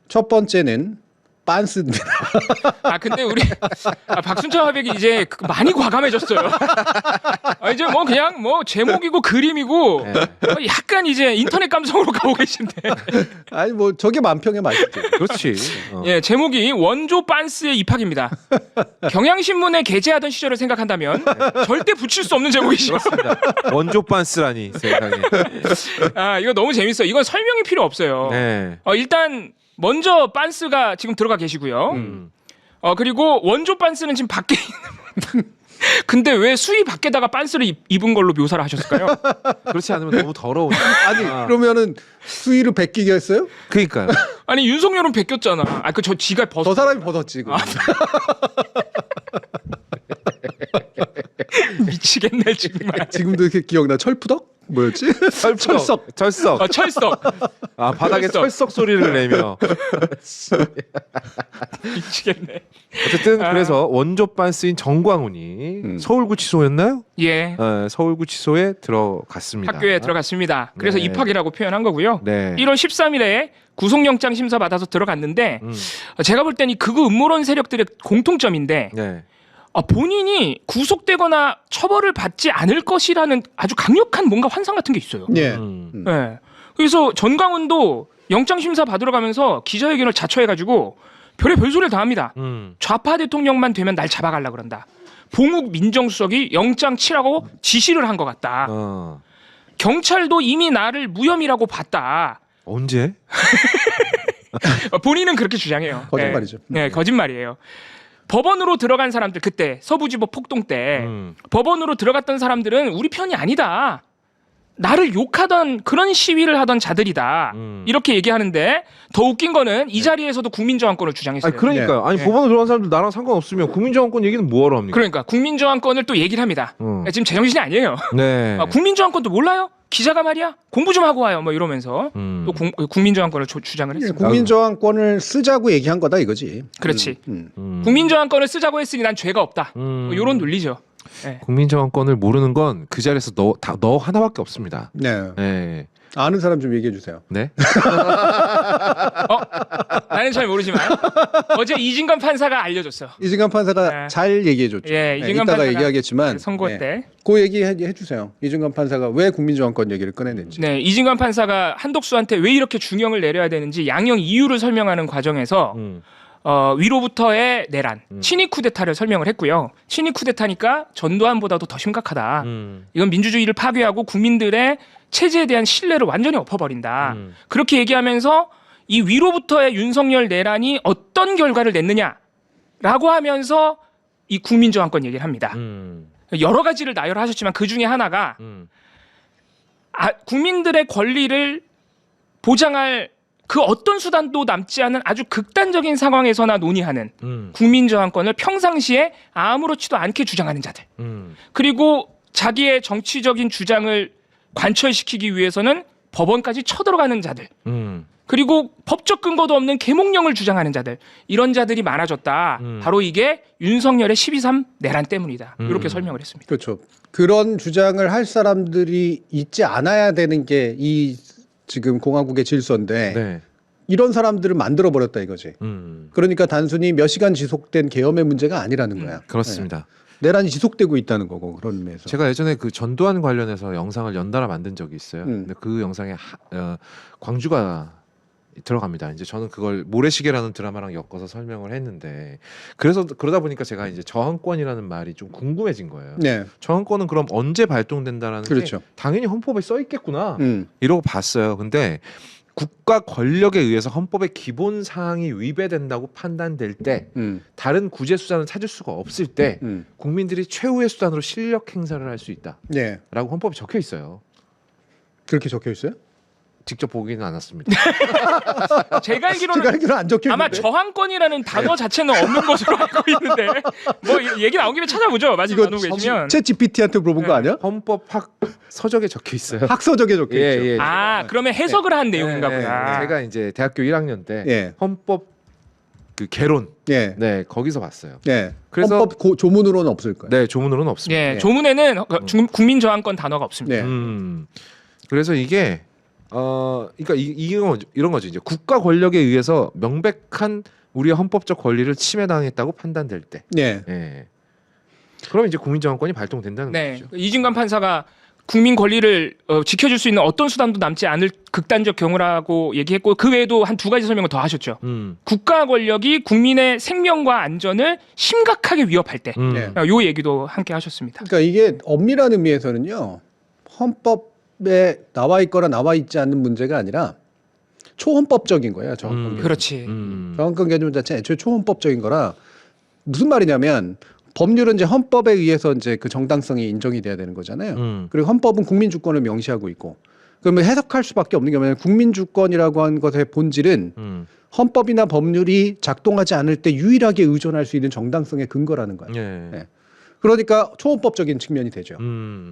첫 번째는 빤스입니다. 근데 우리 박순철 화백이 이제 많이 과감해졌어요. 이제 뭐 그냥 뭐 제목이고 그림이고 약간 이제 인터넷 감성으로 가고 계신데. 아니 뭐 저게 만평의 맛이죠. 그렇지. 예, 제목이 원조 빤스의 입학입니다. 경향신문에 게재하던 시절을 생각한다면 절대 붙일 수 없는 제목이죠. 그렇습니다. 원조 빤스라니 세상에. 이거 너무 재밌어. 이건 설명이 필요 없어요. 네. 일단 먼저 빤스가 지금 들어가 계시고요. 그리고 원조 빤스는 지금 밖에 있는. 근데 왜 수위 밖에다가 빤스를 입은 걸로 묘사를 하셨을까요? 그렇지 않으면 너무 더러우니까. 아니 그러면은 수위를 베끼게 했어요? 그러니까요. 아니 윤석열은 베꼈잖아. 저 지가 벗어. 저 사람이 벗었지. 미치겠네 정말. 지금도 이렇게 기억나. 철푸덕? 뭐였지? 철석. 철석. 철석. 바닥에 철석. 철석 소리를 내며. 미치겠네. 어쨌든 그래서 원조 빤스인 정광훈이 서울구치소였나요? 예. 서울구치소에 들어갔습니다. 학교에 들어갔습니다. 그래서 네. 입학이라고 표현한 거고요. 네. 1월 13일에 구속영장 심사 받아서 들어갔는데 제가 볼 때는 극우 음모론 세력들의 공통점인데 네. 본인이 구속되거나 처벌을 받지 않을 것이라는 아주 강력한 뭔가 환상 같은 게 있어요. 예. 네. 그래서 전광훈도 영장 심사 받으러 가면서 기자회견을 자처해가지고 별의 소리를 다 합니다. 좌파 대통령만 되면 날 잡아가려 그런다. 봉욱 민정수석이 영장 치라고 지시를 한 것 같다. 경찰도 이미 나를 무혐의라고 봤다. 언제? 본인은 그렇게 주장해요. 거짓말이죠. 네, 거짓말이에요. 법원으로 들어간 사람들 그때 서부지법 폭동 때 법원으로 들어갔던 사람들은 우리 편이 아니다. 나를 욕하던 그런 시위를 하던 자들이다. 이렇게 얘기하는데 더 웃긴 거는 이 자리에서도 국민저항권을 주장했어요. 아니 그러니까요. 아니 법원에 들어간 사람들 나랑 상관없으면 국민정권권 얘기는 뭐하러 합니까? 그러니까 국민저항권을 또 얘기를 합니다. 지금 제정신이 아니에요. 네. 국민저항권도 몰라요? 기자가 말이야? 공부 좀 하고 와요. 뭐 이러면서 또 국민저항권을 주장을 했습니다. 국민저항권을 쓰자고 얘기한 거다 이거지. 그렇지. 국민저항권을 쓰자고 했으니 난 죄가 없다. 뭐 이런 논리죠. 네. 국민정권권을 모르는 건 그 자리에서 너 하나밖에 없습니다. 네. 네. 아는 사람 좀 얘기해 주세요. 네. 나는 잘 모르지만 어제 이진관 판사가 알려줬어. 이진관 판사가 네. 잘 얘기해 줬죠. 예, 이진관 이따가 판사가 얘기하겠지만 선고 때. 그 얘기 해 주세요. 이진관 판사가 왜 국민저항권 얘기를 꺼내는지. 네, 이진관 판사가 한독수한테 왜 이렇게 중형을 내려야 되는지 양형 이유를 설명하는 과정에서 위로부터의 내란, 친위 쿠데타를 설명을 했고요. 친위 쿠데타니까 전두환보다도 더 심각하다. 이건 민주주의를 파괴하고 국민들의 체제에 대한 신뢰를 완전히 엎어버린다. 그렇게 얘기하면서 이 위로부터의 윤석열 내란이 어떤 결과를 냈느냐라고 하면서 이 국민저항권 얘기를 합니다. 여러 가지를 나열하셨지만 그 중에 하나가 국민들의 권리를 보장할 그 어떤 수단도 남지 않은 아주 극단적인 상황에서나 논의하는 국민저항권을 평상시에 아무렇지도 않게 주장하는 자들. 그리고 자기의 정치적인 주장을 관철시키기 위해서는 법원까지 쳐들어가는 자들. 그리고 법적 근거도 없는 계몽령을 주장하는 자들. 이런 자들이 많아졌다. 바로 이게 윤석열의 12.3 내란 때문이다. 이렇게 설명을 했습니다. 그렇죠. 그런 주장을 할 사람들이 있지 않아야 되는 게 이 지금 공화국의 질서인데 네. 이런 사람들을 만들어 버렸다 이거지. 그러니까 단순히 몇 시간 지속된 계엄의 문제가 아니라는 거야. 그렇습니다. 네. 내란이 지속되고 있다는 거고 그런 의미에서. 제가 예전에 그 전두환 관련해서 영상을 연달아 만든 적이 있어요. 근데 그 영상에 광주가 들어갑니다. 이제 저는 그걸 모래시계라는 드라마랑 엮어서 설명을 했는데 그래서 그러다 보니까 제가 이제 저항권이라는 말이 좀 궁금해진 거예요. 네. 저항권은 그럼 언제 발동된다라는 그렇죠. 게 당연히 헌법에 써 있겠구나 이러고 봤어요. 근데 국가 권력에 의해서 헌법의 기본 사항이 위배된다고 판단될 때 다른 구제 수단을 찾을 수가 없을 때 국민들이 최후의 수단으로 실력 행사를 할 수 있다라고 네. 헌법에 적혀 있어요. 그렇게 적혀 있어요? 직접 보기는 않았습니다. 제가 알기로는 안 적혀 있는데. 아마 저항권이라는 단어 자체는 없는 것으로 알고 있는데 뭐 얘기 나온 김에 찾아보죠. 마지막 이거 나누고 계시면. 챗 GPT한테 물어본 거 아니야? 헌법 서적에 적혀 있어요. 학서적에 적혀 있죠. 예. 그러면 해석을 한 내용인가 보다. 제가 이제 대학교 1학년 때 예. 헌법 그 개론 예. 네 거기서 봤어요. 예. 그래서 헌법 조문으로는 없을 거예요. 네 조문으로는 없습니다. 예, 조문에는 국민저항권 단어가 없습니다. 네. 그래서 이게 그러니까 이런 거죠. 이제 국가 권력에 의해서 명백한 우리의 헌법적 권리를 침해당했다고 판단될 때. 네. 예. 그럼 이제 국민정권이 발동된다는 네. 거죠. 이진관 판사가 국민 권리를 지켜줄 수 있는 어떤 수단도 남지 않을 극단적 경우라고 얘기했고 그 외에도 한 두 가지 설명을 더 하셨죠. 국가 권력이 국민의 생명과 안전을 심각하게 위협할 때, 네. 요 얘기도 함께 하셨습니다. 그러니까 이게 엄밀한 의미에서는요. 헌법에 나와 있거나 나와 있지 않는 문제가 아니라 초헌법적인 거예요. 정확한 개념. 그렇지. 정확한 개념 자체는 애초에 초헌법적인 거라 무슨 말이냐면 법률은 이제 헌법에 의해서 이제 그 정당성이 인정이 돼야 되는 거잖아요. 그리고 헌법은 국민 주권을 명시하고 있고 그러면 해석할 수밖에 없는 게 뭐냐면 국민 주권이라고 하는 것의 본질은 헌법이나 법률이 작동하지 않을 때 유일하게 의존할 수 있는 정당성의 근거라는 거예요. 예. 네. 그러니까 초헌법적인 측면이 되죠.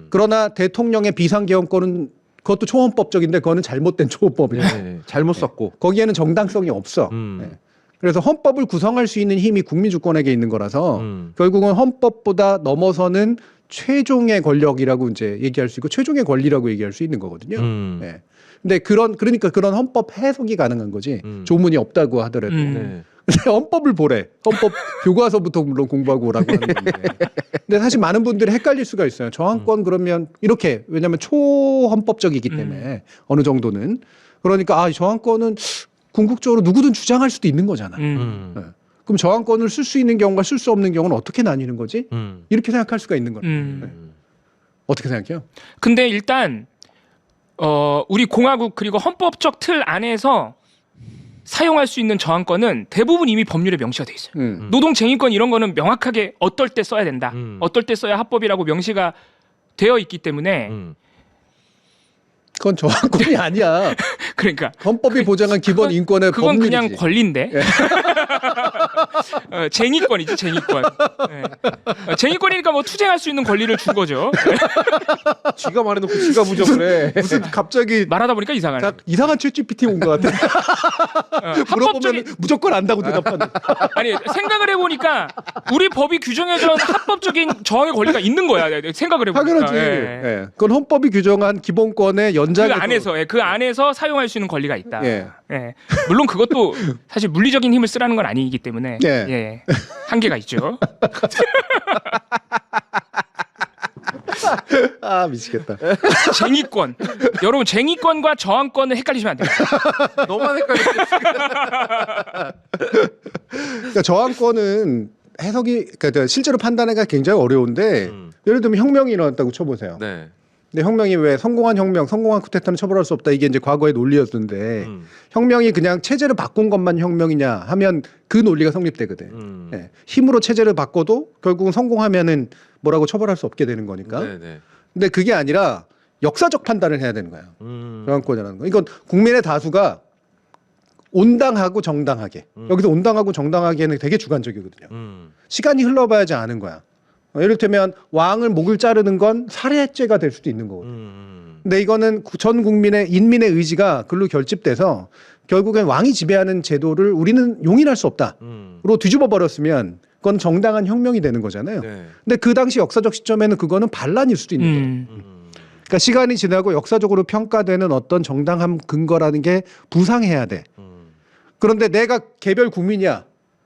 그러나 대통령의 비상계엄권은 그것도 초헌법적인데 그거는 잘못된 초헌법이에요. 예. 잘못 썼고. 거기에는 정당성이 없어. 네. 그래서 헌법을 구성할 수 있는 힘이 국민주권에게 있는 거라서 결국은 헌법보다 넘어서는 최종의 권력이라고 이제 얘기할 수 있고 최종의 권리라고 얘기할 수 있는 거거든요. 네. 근데 그러니까 그런 헌법 해석이 가능한 거지. 조문이 없다고 하더라도. 네. 근데 헌법을 보래. 헌법 교과서부터 물론 공부하고 오라고 하는 건데. 근데 사실 많은 분들이 헷갈릴 수가 있어요. 저항권 그러면 이렇게 왜냐하면 초헌법적이기 때문에 어느 정도는 그러니까 저항권은 궁극적으로 누구든 주장할 수도 있는 거잖아. 네. 그럼 저항권을 쓸 수 있는 경우가 쓸 수 없는 경우는 어떻게 나뉘는 거지? 이렇게 생각할 수가 있는 거예요. 네. 어떻게 생각해요? 근데 일단 우리 공화국 그리고 헌법적 틀 안에서 사용할 수 있는 저항권은 대부분 이미 법률에 명시가 돼 있어요. 노동쟁의권 이런 거는 명확하게 어떨 때 써야 된다. 어떨 때 써야 합법이라고 명시가 되어 있기 때문에 그건 저항권이 아니야. 그러니까 헌법이 보장한 기본 인권의 그건 법률이지. 그냥 권리인데. 쟁의권이지 쟁의권. 네. 쟁의권이니까 뭐 투쟁할 수 있는 권리를 준 거죠. 지가 말해놓고 지가 부정을 해. 무슨 갑자기 말하다 보니까 이상하네. 이상한 챗 GPT 온 것 같아. 물어보면 합법적인 무조건 안다고 대답하는. 아니 생각을 해보니까 우리 법이 규정해준 합법적인 저항의 권리가 있는 거야. 생각을 해보니까. 당연하지. 예. 예. 그건 헌법이 규정한 기본권의 연장에서 그 안에서 사용할 수 있는 권리가 있다. 예. 예. 물론 그것도 사실 물리적인 힘을 쓰라는 건 아니기 때문에 예. 예. 한계가 있죠. 미치겠다. 쟁의권. 여러분 쟁의권과 저항권을 헷갈리시면 안 돼요. 너만 헷갈려. 그러니까 저항권은 해석이 그러니까 실제로 판단하기가 굉장히 어려운데 예를 들면 혁명이 일어났다고 쳐보세요. 네. 근데 혁명이 왜 성공한 혁명, 성공한 쿠데타는 처벌할 수 없다 이게 이제 과거의 논리였는데 혁명이 그냥 체제를 바꾼 것만 혁명이냐 하면 그 논리가 성립되거든. 예. 힘으로 체제를 바꿔도 결국은 성공하면은 뭐라고 처벌할 수 없게 되는 거니까. 네네. 근데 그게 아니라 역사적 판단을 해야 되는 거예요. 저항권이라는 거. 이건 국민의 다수가 온당하고 정당하게. 여기서 온당하고 정당하게는 되게 주관적이거든요. 시간이 흘러봐야지 아는 거야. 예를 들면 왕을 목을 자르는 건 살해죄가 될 수도 있는 거거든요. 근데 이거는 전 국민의 인민의 의지가 글로 결집돼서 결국엔 왕이 지배하는 제도를 우리는 용인할 수 없다로 뒤집어 버렸으면 그건 정당한 혁명이 되는 거잖아요. 네. 근데 그 당시 역사적 시점에는 그거는 반란일 수도 있는 거예요. 그러니까 시간이 지나고 역사적으로 평가되는 어떤 정당한 근거라는 게 부상해야 돼. 그런데 내가 개별 국민이야.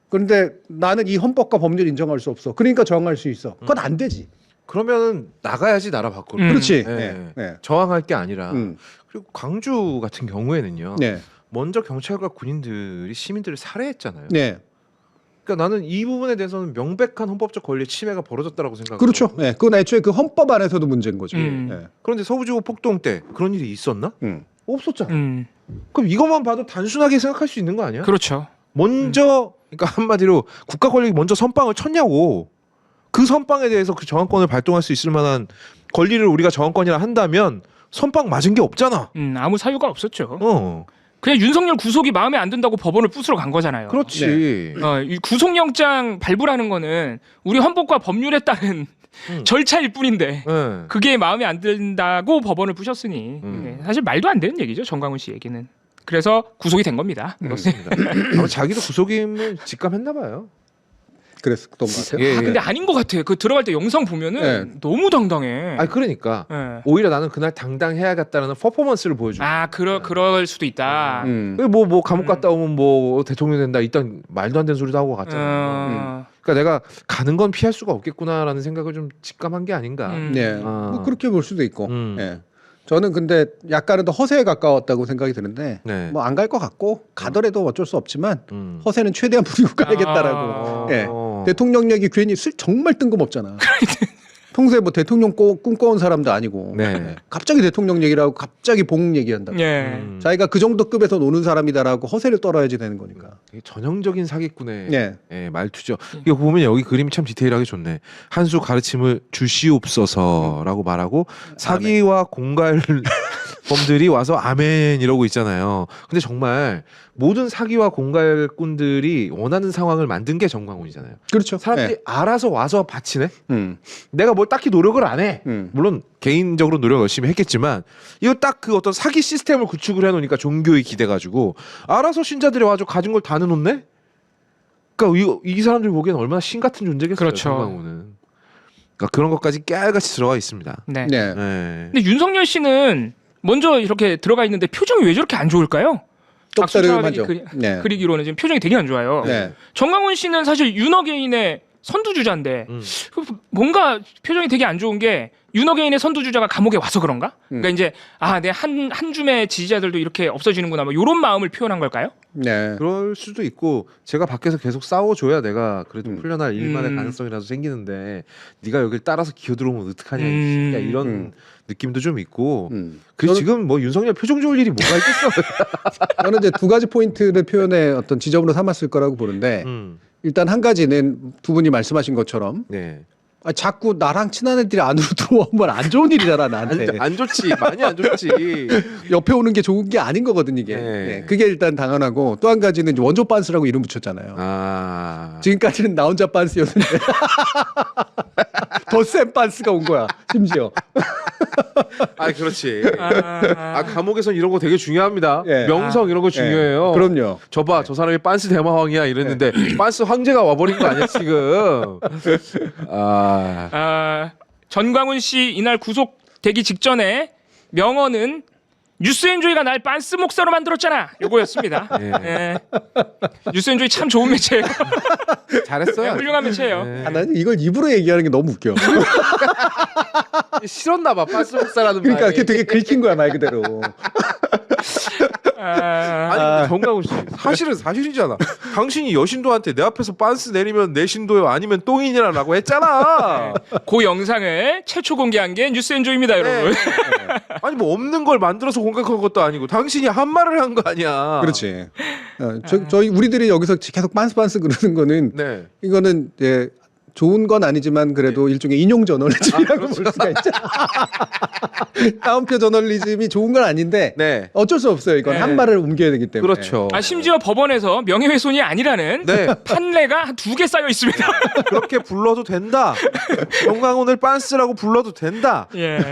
그런데 나는 이 헌법과 법률 인정할 수 없어. 그러니까 저항할 수 있어. 그건 안 되지. 그러면은 나가야지 나라 밖으로. 그렇지. 네. 네. 네. 저항할 게 아니라. 음. 그리고 광주 같은 경우에는요. 네. 먼저 경찰과 군인들이 시민들을 살해했잖아요. 네. 그러니까 나는 이 부분에 대해서는 명백한 헌법적 권리의 침해가 벌어졌다라고 생각해요. 그렇죠. 네. 그건 애초에 그 헌법 안에서도 문제인 거죠. 네. 그런데 서부지구 폭동 때 그런 일이 있었나? 없었잖아. 음. 그럼 이것만 봐도 단순하게 생각할 수 있는 거 아니야? 그렇죠. 먼저 그러니까 한마디로 국가 권력이 먼저 선빵을 쳤냐고. 그 선빵에 대해서 그 저항권을 발동할 수 있을 만한 권리를 우리가 저항권이라 한다면 선빵 맞은 게 없잖아. 아무 사유가 없었죠. 그냥 윤석열 구속이 마음에 안 든다고 법원을 부수러 간 거잖아요. 그렇지. 이 구속영장 발부라는 거는 우리 헌법과 법률에 따른 절차일 뿐인데 네. 그게 마음에 안 든다고 법원을 부셨으니 사실 말도 안 되는 얘기죠. 정강훈 씨 얘기는. 그래서 구속이 된 겁니다. 그렇습니다. 아마 자기도 구속임을 직감했나 봐요. 그랬던 것 같아요. 예, 예. 근데 아닌 것 같아. 그 들어갈 때 영상 보면은 네. 너무 당당해. 아니 그러니까 예. 오히려 나는 그날 당당해야겠다는 퍼포먼스를 보여줘. 그럴 수도 있다. 뭐 감옥 갔다 오면 뭐 대통령 된다 일단 말도 안 되는 소리도 하고 갔잖아. 그러니까 내가 가는 건 피할 수가 없겠구나라는 생각을 좀 직감한 게 아닌가. 네, 아. 뭐 그렇게 볼 수도 있고. 예. 저는 근데 약간은 더 허세에 가까웠다고 생각이 드는데 네. 뭐 안 갈 것 같고 가더라도 어쩔 수 없지만 음. 허세는 최대한 부리고 가야겠다라고. 예. 대통령력이 괜히 정말 뜬금없잖아. 평소에 뭐 대통령 꿈꿔온 사람도 아니고 네. 갑자기 대통령 얘기라고 갑자기 봉 얘기한다. 예. 자기가 그 정도 급에서 노는 사람이다라고 허세를 떨어야지 되는 거니까. 이게 전형적인 사기꾼의 예. 예, 말투죠. 이거 보면 여기 그림이 참 디테일하게 좋네. 한 수 가르침을 주시옵소서라고 말하고 사기와 공갈범들이 와서 아멘 이러고 있잖아요. 근데 정말 모든 사기와 공갈꾼들이 원하는 상황을 만든 게 정광훈이잖아요. 그렇죠. 사람들이 예. 알아서 와서 바치네. 내가 뭘 딱히 노력을 안 해. 물론 개인적으로 노력 열심히 했겠지만 이거 딱 그 어떤 사기 시스템을 구축을 해놓으니까 종교에 기대가지고 알아서 신자들이 와서 가진 걸 다 내놓네. 그러니까 이 사람들 보기엔 얼마나 신 같은 존재겠어요. 그렇죠. 정광훈은. 그러니까 그런 것까지 깨알같이 들어가 있습니다. 네. 네. 네. 근데 윤석열 씨는 먼저 이렇게 들어가 있는데 표정이 왜 저렇게 안 좋을까요? 똑따름하죠. 박수차들이 그리기로는 지금 표정이 되게 안 좋아요. 네. 정광훈 씨는 사실 윤어게인의 선두주자인데 뭔가 표정이 되게 안 좋은 게 윤어게인의 선두주자가 감옥에 와서 그런가? 그러니까 이제 내 한 줌의 지지자들도 이렇게 없어지는구나 뭐 이런 마음을 표현한 걸까요? 네. 그럴 수도 있고 제가 밖에서 계속 싸워줘야 내가 그래도 풀려날 일만의 가능성이라도 생기는데 네가 여길 따라서 기어들어오면 어떡하냐 이런 느낌도 좀 있고 그리고 지금 뭐 윤석열 표정 좋을 일이 뭐가 있겠어. 저는 이제 두 가지 포인트를 표현의 어떤 지점으로 삼았을 거라고 보는데 일단 한 가지는 두 분이 말씀하신 것처럼 네. 자꾸 나랑 친한 애들이 안으로 들어오면 안 좋은 일이잖아 나한테. 안 좋지. 많이 안 좋지. 옆에 오는 게 좋은 게 아닌 거거든 이게. 네. 네. 그게 일단 당연하고 또 한 가지는 이제 원조 빤스라고 이름 붙였잖아요. 지금까지는 나 혼자 빤스였는데 더 센 빤스가 온 거야 심지어. 그렇지. 감옥에선 이런 거 되게 중요합니다. 예. 명성 이런 거 중요해요. 그럼요. 저 사람이 빤스 대마왕이야 이랬는데 빤스 황제가 와버린 거 아니야 지금. 전광훈 씨 이날 구속되기 직전에 명언은 뉴스엔조이가 날 빤스 목사로 만들었잖아. 요거였습니다. 예. 뉴스엔조이 참 좋은 매체예요. 잘했어요. 훌륭한 매체예요. 나는 이걸 입으로 얘기하는 게 너무 웃겨. 싫었나 봐. 빤스 목사라는 그러니까 말이. 그게 되게 긁힌 거야 말 그대로. 아니 정강훈 씨 사실은 사실이잖아. 당신이 여신도한테 내 앞에서 빤스 내리면 내 신도요 아니면 똥이냐라고 했잖아. 그 영상을 최초 공개한 게 뉴스엔조이입니다, 여러분. 아니 뭐 없는 걸 만들어서 공격한 것도 아니고 당신이 한 말을 한 거 아니야. 그렇지. 저희 우리들이 여기서 계속 빤스 그러는 거는 네. 이거는 이제 좋은 건 아니지만 그래도 일종의 인용 저널리즘이라고 볼 수가 있죠. 다운표 저널리즘이 좋은 건 아닌데 네. 어쩔 수 없어요. 이건 한 말을 옮겨야 되기 때문에. 그렇죠. 심지어 법원에서 명예훼손이 아니라는 판례가 한 2개 쌓여 있습니다. 그렇게 불러도 된다. 정강훈을 빤스라고 불러도 된다.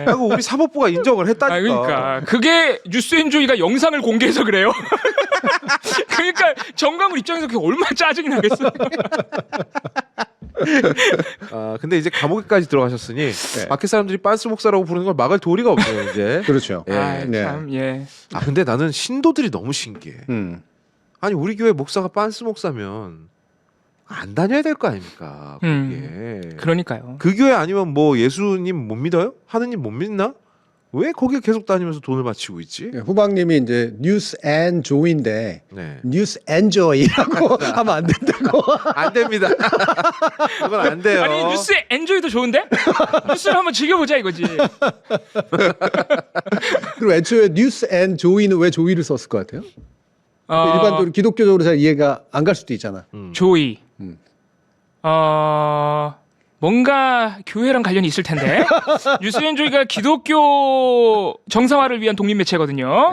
하고 우리 사법부가 인정을 했다니까. 그러니까 그게 뉴스엔조이가 영상을 공개해서 그래요. 그러니까 정강훈 입장에서 그게 얼마나 짜증이 나겠어. 근데 이제 감옥에까지 들어가셨으니 밖에 사람들이 빤스 목사라고 부르는 걸 막을 도리가 없어요 이제. 그렇죠. 근데 나는 신도들이 너무 신기해. 아니 우리 교회 목사가 빤스 목사면 안 다녀야 될 거 아닙니까? 그러니까요. 그 교회 아니면 뭐 예수님 못 믿어요? 하느님 못 믿나? 왜 거기에 계속 다니면서 돈을 바치고 있지? 후방님이 이제 뉴스 앤 조인데 뉴스 엔조이라고 하면 안 된다고. 안 됩니다. 그건 안 돼요. 아니 뉴스 엔조이도 좋은데? 뉴스를 한번 즐겨보자 이거지. 그리고 애초에 뉴스 앤 조이는 왜 조이를 썼을 것 같아요? 일반적으로 기독교적으로 잘 이해가 안 갈 수도 있잖아. 조이. 뭔가 교회랑 관련이 있을 텐데. 뉴스엔조이가 기독교 정상화를 위한 독립 매체거든요.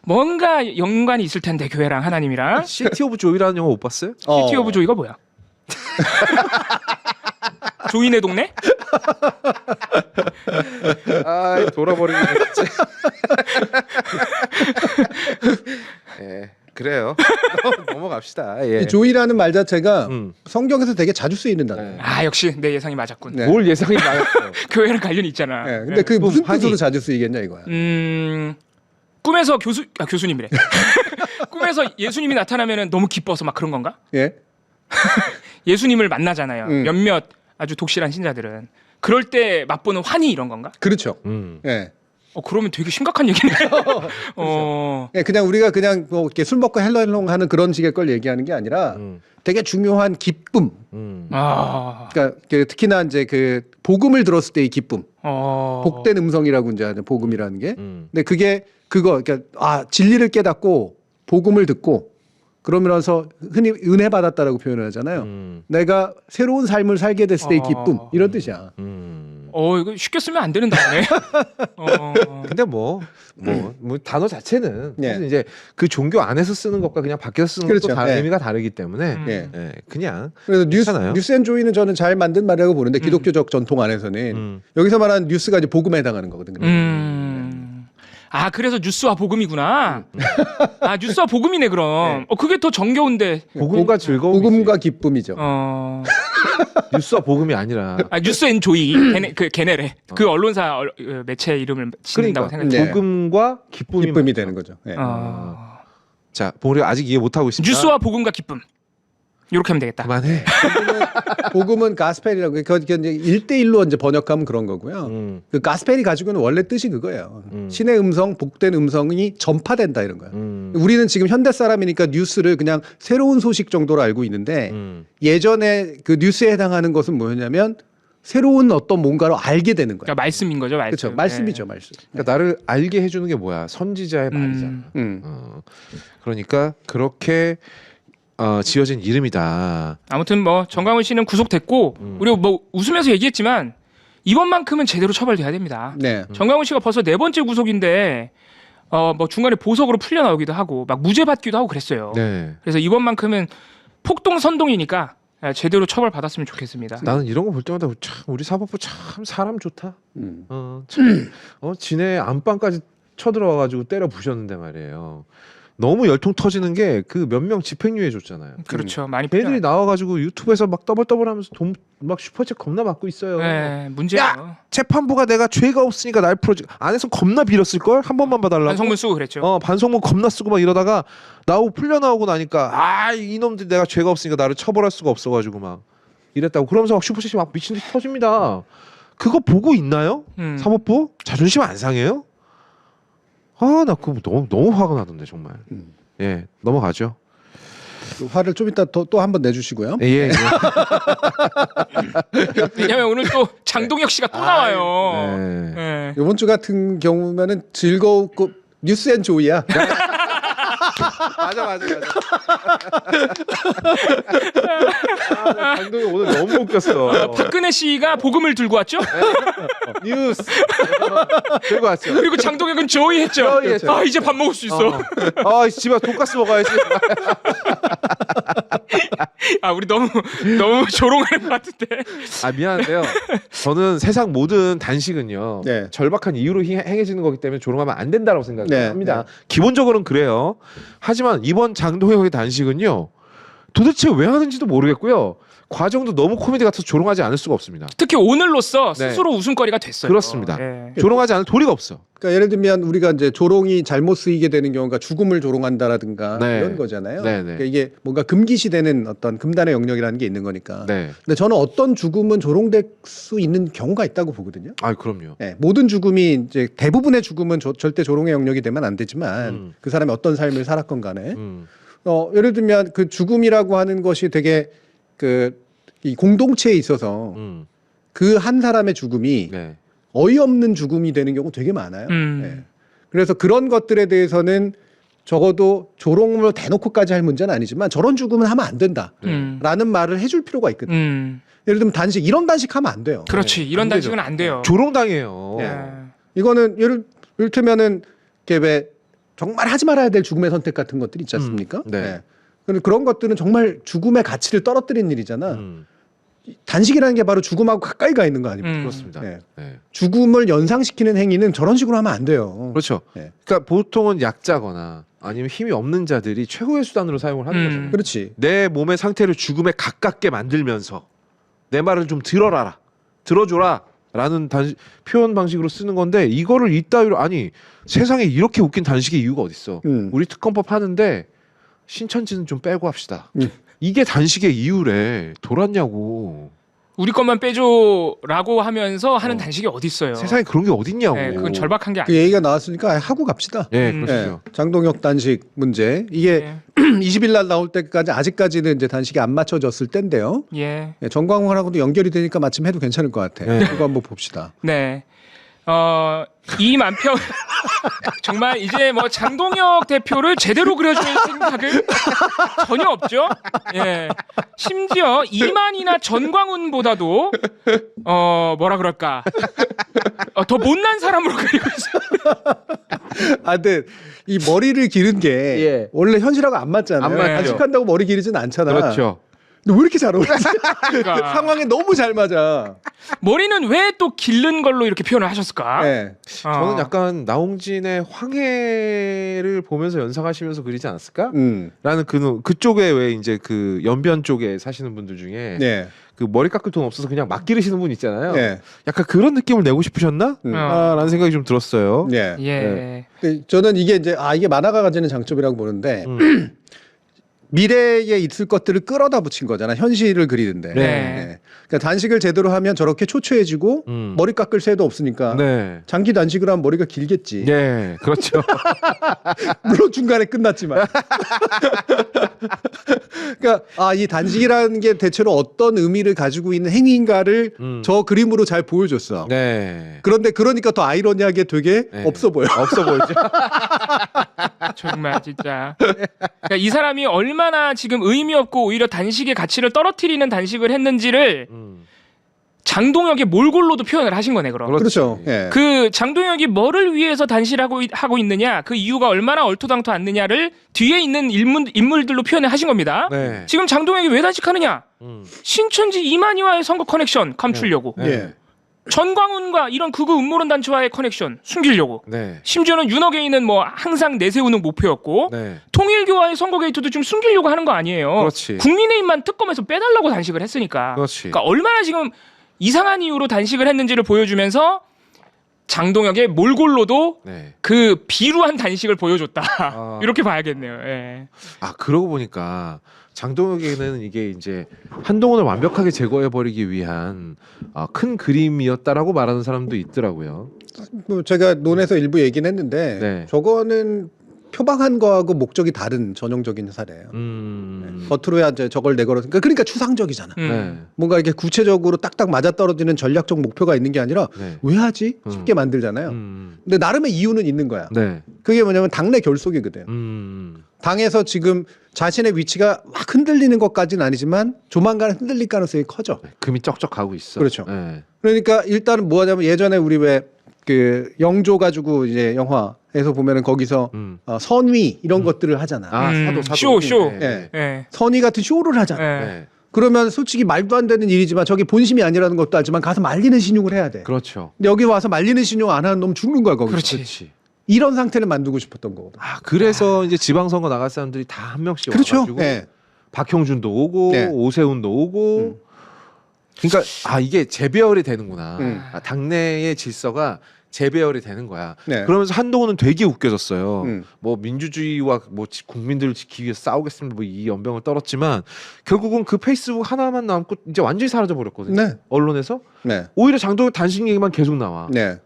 뭔가 연관이 있을 텐데 교회랑 하나님이랑. 시티 오브 조이라는 영화 못 봤어요? 시티 오브 조이가 뭐야? 조이네 동네? 돌아버리네 진짜. 그래요. 넘어갑시다. 예. 이 조이라는 말 자체가 음. 성경에서 되게 자주 쓰이는 단어예요. 네. 아 역시 내 예상이 맞았군. 네. 뭘 예상이 많았어. 교회랑 관련이 있잖아. 네, 근데 그 무슨 환희. 뜻으로 자주 쓰이겠냐 이거야. 꿈에서 교수님이래. 꿈에서 예수님이 나타나면은 너무 기뻐서 막 그런 건가? 예. 예수님을 만나잖아요. 음. 몇몇 아주 독실한 신자들은 그럴 때 맛보는 환희 이런 건가? 그렇죠. 음. 예. 그러면 되게 심각한 얘기네요. 예, 그냥 우리가 그냥 뭐 이렇게 술 먹고 헬로헬롱 하는 그런 식의 걸 얘기하는 게 아니라 되게 중요한 기쁨. 아, 그러니까 특히나 이제 그 복음을 들었을 때의 기쁨. 복된 음성이라고 이제 하는 복음이라는 게. 근데 그게 그거 그러니까 진리를 깨닫고 복음을 듣고 그러면서 흔히 은혜 받았다라고 표현을 하잖아요. 내가 새로운 삶을 살게 됐을 때의 기쁨 이런 뜻이야. 이거 쉽게 쓰면 안 되는 단어네. 근데 뭐 단어 자체는 예. 사실 이제 그 종교 안에서 쓰는 것과 그냥 밖에서 쓰는 그렇죠. 것도 예. 의미가 다르기 때문에 예. 예, 그냥 그래서 괜찮아요. 뉴스앤조이는 저는 잘 만든 말이라고 보는데 기독교적 전통 안에서는 여기서 말하는 뉴스가 이제 복음에 해당하는 거거든요. 아 그래서 뉴스와 복음이구나. 아 뉴스와 복음이네 그럼. 그게 더 정겨운데. 복음과 즐거움, 복음과 기쁨이죠. 뉴스와 복음이 아니라 뉴스 앤 조이 걔네래. 그 언론사 매체 이름을 짓는다고 그러니까 생각해. 네. 복음과 기쁨이 되는 거죠. 예. 자, 우리가 아직 이해 못 하고 있습니다. 뉴스와 복음과 기쁨. 이렇게 하면 되겠다. 그만해. 복음은 가스펠이라고 그게 이제 1대1로 이제 번역하면 그런 거고요. 그 가스펠이 가지고 있는 원래 뜻이 그거예요. 신의 음성, 복된 음성이 전파된다 이런 거예요. 우리는 지금 현대 사람이니까 뉴스를 그냥 새로운 소식 정도로 알고 있는데 예전에 그 뉴스에 해당하는 것은 뭐였냐면 새로운 어떤 뭔가를 알게 되는 거예요. 그러니까 말씀인 거죠, 말씀. 그렇죠. 말씀이죠, 말씀. 그러니까 나를 알게 해주는 게 뭐야? 선지자의 말이잖아. 그러니까 그렇게 지어진 이름이다. 아무튼 뭐 정강훈 씨는 구속됐고 우리가 뭐 웃으면서 얘기했지만 이번만큼은 제대로 처벌돼야 됩니다. 네. 정강훈 씨가 벌써 4번째 구속인데 뭐 중간에 보석으로 풀려 나오기도 하고 막 무죄 받기도 하고 그랬어요. 네. 그래서 이번만큼은 폭동 선동이니까 제대로 처벌 받았으면 좋겠습니다. 나는 이런 거 볼 때마다 참 우리 사법부 참 사람 좋다. 참 지네 안방까지 쳐들어와가지고 때려 부셨는데 말이에요. 너무 열통 터지는 게 그 몇 명 집행유예 줬잖아요. 그렇죠. 많이 걔들이 나와가지고 유튜브에서 막 떠벌떠벌하면서 돈 막 슈퍼챗 겁나 받고 있어요. 네, 문제예요. 야! 재판부가 내가 죄가 없으니까 날 풀어줘. 안에서 겁나 빌었을 걸 한 번만 봐달라고. 반성문 쓰고 그랬죠. 반성문 겁나 쓰고 막 이러다가 나오고 풀려 나오고 나니까 이놈들 내가 죄가 없으니까 나를 처벌할 수가 없어가지고 막 이랬다고. 그러면서 막 슈퍼챗이 막 미친 듯이 터집니다. 그거 보고 있나요? 사법부 자존심 안 상해요? 나 그거 너무 화가 나던데 정말. 예, 넘어가죠. 그 화를 좀 이따 또 한 번 내주시고요. 예. 왜냐면 오늘 또 장동혁 씨가 또 나와요. 네. 네. 이번 주 같은 경우면은 즐거웠고 뉴스앤조이야. 맞아. 강동이 오늘 너무 웃겼어. 박근혜 씨가 복음을 들고 왔죠. 뉴스 들고 왔죠. 그리고 장동혁은 조이 했죠. 조이 했죠. 이제 밥 먹을 수 있어. 집에 돈가스 먹어야지. 우리 너무 조롱하는 것 같은데. 미안한데요. 저는 세상 모든 단식은요. 네. 절박한 이유로 행해지는 거기 때문에 조롱하면 안 된다고 생각합니다. 네. 기본적으로는 그래요. 하지만 이번 장동혁의 단식은요. 도대체 왜 하는지도 모르겠고요. 과정도 너무 코미디 같아서 조롱하지 않을 수가 없습니다. 특히 오늘로써 네. 스스로 웃음거리가 됐어요. 그렇습니다. 네. 조롱하지 않을 도리가 없어. 그러니까 예를 들면 우리가 이제 조롱이 잘못 쓰이게 되는 경우가 죽음을 조롱한다라든가 네. 이런 거잖아요. 네. 그러니까 이게 뭔가 금기시되는 어떤 금단의 영역이라는 게 있는 거니까. 네. 근데 저는 어떤 죽음은 조롱될 수 있는 경우가 있다고 보거든요. 그럼요. 네, 모든 죽음이 이제 대부분의 죽음은 절대 조롱의 영역이 되면 안 되지만 그 사람이 어떤 삶을 살았건 간에 예를 들면 그 죽음이라고 하는 것이 되게 이 공동체에 있어서 그 한 사람의 죽음이 네. 어이없는 죽음이 되는 경우 되게 많아요. 네. 그래서 그런 것들에 대해서는 적어도 조롱을 대놓고까지 할 문제는 아니지만 저런 죽음은 하면 안 된다라는 말을 해줄 필요가 있거든요. 예를 들면 단식 이런 단식하면 안 돼요. 그렇지. 이런 안 되죠. 단식은 안 돼요. 조롱당해요. 네. 이거는 이를테면은 이렇게 왜 정말 하지 말아야 될 죽음의 선택 같은 것들이 있지 않습니까? 네. 근데 그런 것들은 정말 죽음의 가치를 떨어뜨리는 일이잖아. 단식이라는 게 바로 죽음하고 가까이 가 있는 거 아닙니까? 그렇습니다. 네. 네. 죽음을 연상시키는 행위는 저런 식으로 하면 안 돼요. 그렇죠. 네. 그러니까 보통은 약자거나 아니면 힘이 없는 자들이 최후의 수단으로 사용을 하는 거잖아요. 그렇지. 내 몸의 상태를 죽음에 가깝게 만들면서 내 말을 좀 들어줘라 라는 표현 방식으로 쓰는 건데 이거를 이따위로 아니 세상에 이렇게 웃긴 단식의 이유가 어딨어. 우리 특검법 하는데 신천지는 좀 빼고 합시다. 이게 단식의 이유래. 돌았냐고. 우리 것만 빼줘라고 하면서 하는 단식이 어디 있어요? 세상에 그런 게 어딨냐고. 네, 그건 절박한 게 그 아니에요. 얘기가 나왔으니까 하고 갑시다. 예, 그렇죠. 장동혁 단식 문제 이게 20일 날 나올 때까지 아직까지는 이제 단식이 안 맞춰졌을 때인데요. 예. 정광훈하고도 연결이 되니까 마침 해도 괜찮을 것 같아. 네. 그거 한번 봅시다. 네. 이만평 정말 이제 뭐 장동혁 대표를 제대로 그려줄 생각을 전혀 없죠. 예. 심지어 이만희나 전광훈보다도 뭐라 그럴까 더 못난 사람으로 그리고 있어요. 아, 근데 이 머리를 기른 게 예. 원래 현실하고 안 맞잖아요. 안 맞죠. 단식한다고 머리 기르진 않잖아. 그렇죠. 근데 왜 이렇게 잘 어울리지? 그러니까. 상황에 너무 잘 맞아. 머리는 왜 또 기른 걸로 이렇게 표현을 하셨을까? 네. 저는 약간 나홍진의 황해를 보면서 연상하시면서 그리지 않았을까? 라는 그쪽에 왜 이제 그 연변 쪽에 사시는 분들 중에 네. 그 머리 깎을 돈 없어서 그냥 막 기르시는 분 있잖아요. 네. 약간 그런 느낌을 내고 싶으셨나? 라는 생각이 좀 들었어요. 네. 예. 근데 저는 이게 이제 이게 만화가 가지는 장점이라고 보는데 미래에 있을 것들을 끌어다 붙인 거잖아. 현실을 그리는데. 네. 그러니까 단식을 제대로 하면 저렇게 초췌해지고 머리 깎을 새도 없으니까 네. 장기 단식을 하면 머리가 길겠지. 네, 그렇죠. 물론 중간에 끝났지만. 그러니까 이 단식이라는 게 대체로 어떤 의미를 가지고 있는 행위인가를 저 그림으로 잘 보여줬어. 네. 그런데 그러니까 더 아이러니하게 되게 네. 없어 보여. 없어 보이죠? 정말 진짜. 그러니까 이 사람이 얼마나 지금 의미 없고 오히려 단식의 가치를 떨어뜨리는 단식을 했는지를 장동혁의 몰골로도 표현을 하신 거네 그럼. 그렇죠. 예. 그 장동혁이 뭐를 위해서 단식하고 있느냐, 그 이유가 얼마나 얼토당토 않느냐를 뒤에 있는 인물들로 표현을 하신 겁니다. 네. 지금 장동혁이 왜 단식하느냐? 신천지 이만희와의 선거 커넥션 감추려고. 네. 예. 전광훈과 이런 극우 음모론 단체와의 커넥션 숨기려고. 네. 심지어는 윤어게이는 뭐 항상 내세우는 목표였고 네. 통일교와의 선거 게이트도 좀 숨기려고 하는 거 아니에요. 그렇지. 국민의힘만 특검에서 빼달라고 단식을 했으니까. 그렇지. 그러니까 얼마나 지금 이상한 이유로 단식을 했는지를 보여주면서 장동혁의 몰골로도 네. 그 비루한 단식을 보여줬다. 아. 이렇게 봐야겠네요. 예. 그러고 보니까 장동혁에게는 이게 이제 한동훈을 완벽하게 제거해버리기 위한 큰 그림이었다라고 말하는 사람도 있더라고요. 뭐 제가 논에서 일부 얘기는 했는데 네. 저거는 표방한 거하고 목적이 다른 전형적인 사례예요. 겉으로야 이제 저걸 내걸어. 그러니까 추상적이잖아. 네. 뭔가 이렇게 구체적으로 딱딱 맞아떨어지는 전략적 목표가 있는 게 아니라 네. 왜 하지? 쉽게 만들잖아요. 근데 나름의 이유는 있는 거야. 네. 그게 뭐냐면 당내 결속이거든. 당에서 지금 자신의 위치가 막 흔들리는 것까지는 아니지만 조만간 흔들릴 가능성이 커져. 금이 쩍쩍 가고 있어. 그렇죠. 네. 그러니까 일단은 뭐 하냐면 예전에 우리 왜 그 영조 가지고 이제 영화에서 보면은 거기서 선위 이런 것들을 하잖아. 사도. 쇼. 네. 예. 선위 같은 쇼를 하잖아. 예. 네. 그러면 솔직히 말도 안 되는 일이지만 저게 본심이 아니라는 것도 알지만 가서 말리는 신용을 해야 돼. 그렇죠. 근데 여기 와서 말리는 신용 안 하는 놈 죽는 거야 거기서. 그렇지. 이런 상태를 만들고 싶었던 거거든. 그래서 이제 지방선거 나갈 사람들이 다 한 명씩 그렇죠. 와가지고 네. 박형준도 오고 네. 오세훈도 오고. 그러니까 이게 재배열이 되는구나. 음. 당내의 질서가 재배열이 되는 거야. 네. 그러면서 한동훈은 되게 웃겨졌어요. 음. 뭐 민주주의와 뭐 국민들을 지키기 위해서 싸우겠습니다. 뭐 이 연병을 떨었지만 결국은 그 페이스북 하나만 남고 이제 완전히 사라져 버렸거든요. 네. 언론에서 네. 오히려 장동혁 단식 얘기만 계속 나와. 네.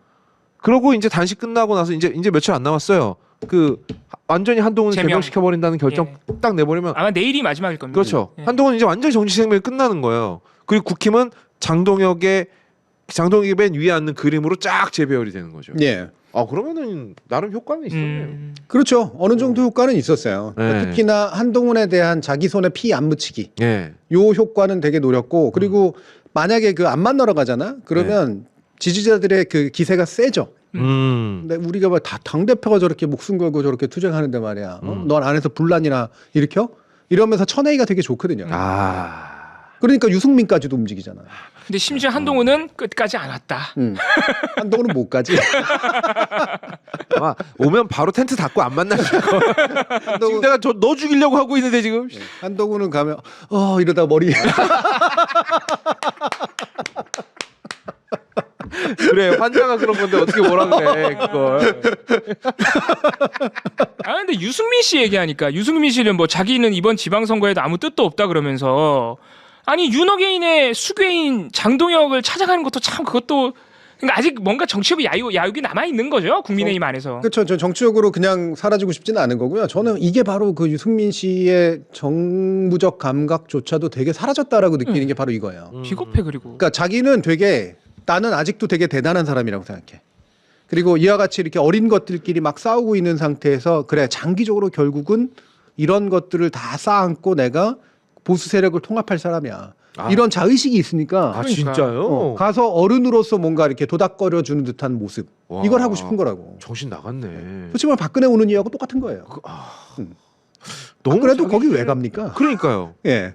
그러고 이제 단식 끝나고 나서 이제 며칠 안 남았어요. 그 완전히 한동훈을 제명. 제명시켜 버린다는 결정 딱 내버리면 아마 내일이 마지막일 겁니다. 그렇죠. 예. 한동훈 이제 완전히 정치 생명이 끝나는 거예요. 그리고 국힘은 장동혁이 맨 위에 앉는 그림으로 쫙 재배열이 되는 거죠. 예. 그러면은 나름 효과는 있었네요. 그렇죠. 어느 정도 효과는 있었어요. 네. 특히나 한동훈에 대한 자기 손에 피 안 묻히기. 예. 요 효과는 되게 노렸고 그리고 만약에 그 안 만나러 가잖아. 그러면 지지자들의 그 기세가 세죠. 근데 우리가 뭐 다 당대표가 저렇게 목숨 걸고 저렇게 투쟁하는데 말이야. 넌 안에서 분란이나 일으켜? 이러면서 천혜희가 되게 좋거든요. 그러니까 유승민까지도 움직이잖아. 근데 심지어 한동훈은 끝까지 안 왔다. 한동훈은 못 가지. 아마 오면 바로 텐트 닫고 안 만나실 거. 지금 한동훈, 내가 너 죽이려고 하고 있는데 지금. 한동훈은 가면 이러다 머리. 그래 환자가 그런 건데 어떻게 뭐라 그래 그걸. 아 근데 유승민 씨 얘기하니까 유승민 씨는 뭐 자기는 이번 지방선거에도 아무 뜻도 없다 그러면서 아니 윤호개인의 수괴인 장동혁을 찾아가는 것도 참 그것도 그러니까 아직 뭔가 정치적 야욕이 남아 있는 거죠 국민의힘 안에서. 그렇죠. 저 정치적으로 그냥 사라지고 싶지는 않은 거고요. 저는 이게 바로 그 유승민 씨의 정무적 감각조차도 되게 사라졌다라고 느끼는 게 바로 이거예요. 비겁해 그리고. 그러니까 자기는 되게 나는 아직도 되게 대단한 사람이라고 생각해. 그리고 이와 같이 이렇게 어린 것들끼리 막 싸우고 있는 상태에서 그래 장기적으로 결국은 이런 것들을 다 쌓아안고 내가 보수 세력을 통합할 사람이야. 이런 자의식이 있으니까 아 진짜요? 가서 어른으로서 뭔가 이렇게 도닥거려 주는 듯한 모습. 와. 이걸 하고 싶은 거라고. 정신 나갔네. 솔직히 말하면 박근혜 오는 이유하고 똑같은 거예요. 너무 박근혜도 자기 거기 왜 주제를- 갑니까? 그러니까요. 예.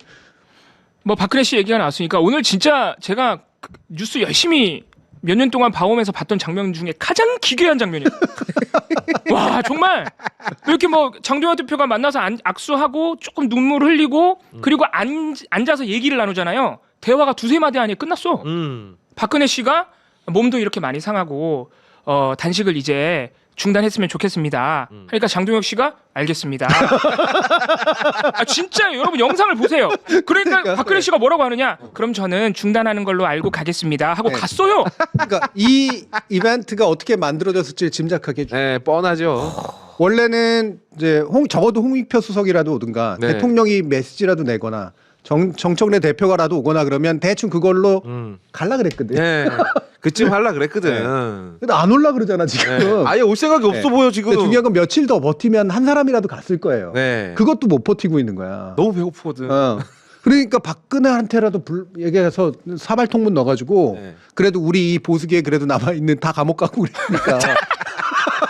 뭐 박근혜 씨 얘기가 나왔으니까 오늘 진짜 제가 뉴스 열심히 몇 년 동안 봐오면서 봤던 장면 중에 가장 기괴한 장면이에요. 와 정말 이렇게 뭐 장동혁 대표가 만나서 악수하고 조금 눈물 흘리고 그리고 앉아서 얘기를 나누잖아요. 대화가 두세 마디 안에 끝났어. 박근혜 씨가 몸도 이렇게 많이 상하고 단식을 이제 중단했으면 좋겠습니다. 그러니까 장동혁 씨가 알겠습니다. 아, 진짜 여러분 영상을 보세요. 그러니까 박근혜 씨가 뭐라고 하느냐? 그럼 저는 중단하는 걸로 알고 가겠습니다. 하고 네. 갔어요. 그러니까 이 이벤트가 어떻게 만들어졌을지 짐작하게 해줘. 네 뻔하죠. 원래는 이제 적어도 홍익표 수석이라도 오든가 네. 대통령이 메시지라도 내거나 정청래 대표가라도 오거나 그러면 대충 그걸로 갈라 그랬거든. 네. 그쯤 할라 그랬거든. 근데 안 올라 그러잖아 지금. 네. 아예 올 생각이 없어 보여 지금. 근데 중요한 건 며칠 더 버티면 한 사람이라도 갔을 거예요. 네. 그것도 못 버티고 있는 거야. 너무 배고프거든. 그러니까 박근혜한테라도 얘기해서 사발통문 넣어가지고 네. 그래도 우리 이 보수계에 그래도 남아 있는 다 감옥 가고 그러니까.